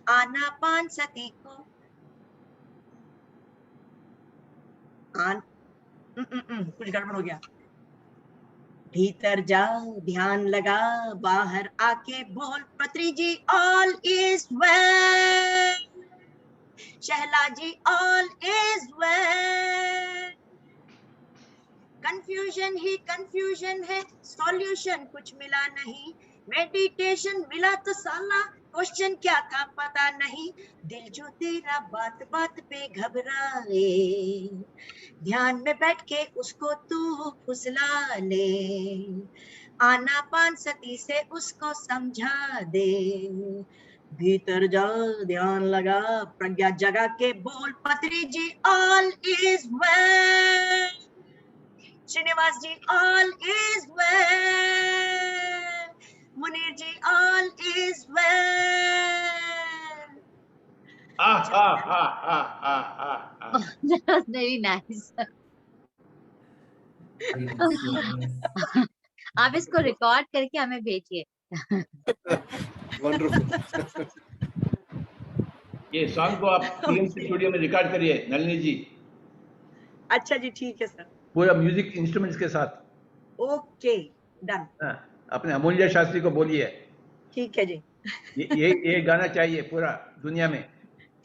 आनापान सती को कुछ गड़बड़ हो गया। भीतर जाओ ध्यान लगा, बाहर आके बोल, Patri ji all is well, Shahla ji all is well. Confusion ही कंफ्यूजन है, सॉल्यूशन कुछ मिला नहीं, मेडिटेशन मिला तो साला क्वेश्चन क्या था पता नहीं। दिल जो तेरा बात बात पे घबराए, ध्यान में बैठ के उसको तू फुसला ले, आनापान सती से उसको समझा दे। भीतर जा ध्यान लगा, प्रज्ञा जगा के बोल, Patri ji all is well, Srinivas ji all is well, Munir ji all is well. Very nice. आप इसको रिकॉर्ड करके हमें भेजिए। वंडरफुल। ये सॉन्ग को आप टीएमसी स्टूडियो में रिकॉर्ड करिए नलिनी जी। अच्छा जी ठीक है सर। पूरा म्यूजिक इंस्ट्रूमेंट्स के साथ। Okay done. अपने अमूल्य शास्त्री को बोलिए। ठीक है जी। ये गाना चाहिए पूरा दुनिया में।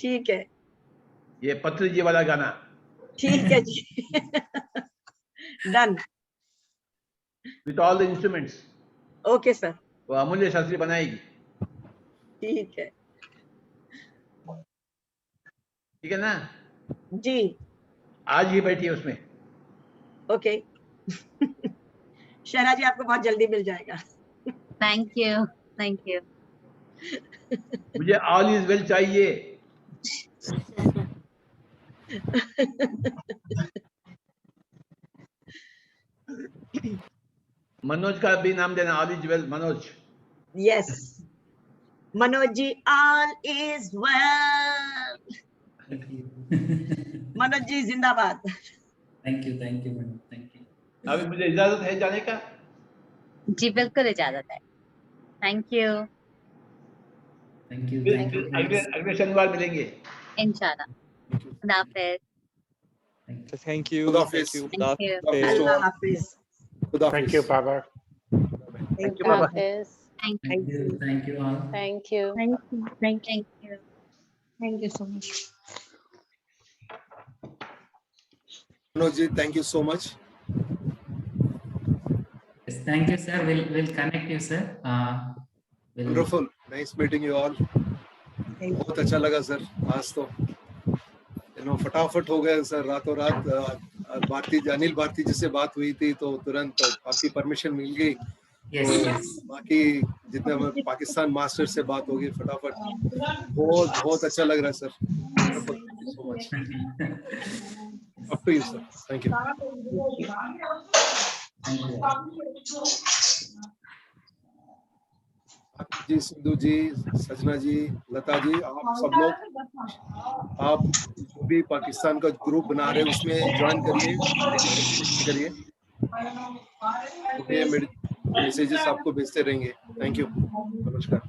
ठीक है। ये पत्री जी वाला गाना। ठीक है जी। Done. With all the instruments. Okay sir. वो अमूल्य शास्त्री बनाएगी। ठीक है। ठीक है ना जी। आज ही बैठिए उसमें। ओके। शहरा जी आपको बहुत जल्दी मिल जाएगा। Thank you thank you. मुझे ऑल इज वेल चाहिए। मनोज का भी नाम देना, all is well Manoj. Yes Manoj ji all is well. Manoj ji जिंदाबाद। Thank you madam, thank you. अभी मुझे इजाजत है जाने का? जी बिल्कुल इजाजत है। Thank you. Thank you. अगले शनिवार मिलेंगे इंशाल्लाह। खुदा हाफिज। Thank you. खुदा हाफिज। अल्लाह हाफिज। खुदा thank you Baba. Thank you Baba. Thank you thank you all. Thank you. Thank you. Thank you so much. Manoj ji thank you so much. Yes, thank you sir. We'll connect you sir. Wonderful, nice meeting you all. बहुत अच्छा लगा sir. आज तो फटाफट हो गए sir, रातों रात। अनिल भारती जी से बात हुई थी तो तुरंत आपकी परमिशन मिल गई। Yes. बाकी जितने पाकिस्तान मास्टर से बात होगी फटाफट। बहुत अच्छा लग रहा है sir. So much. Up to you, sir. Thank you. जी, सिंधु जी, सजना जी, लता जी, आप सब लोग, आप जो भी पाकिस्तान का ग्रुप बना रहे हैं उसमें ज्वाइन करिए, मैसेजेस आपको भेजते रहेंगे। थैंक यू, नमस्कार।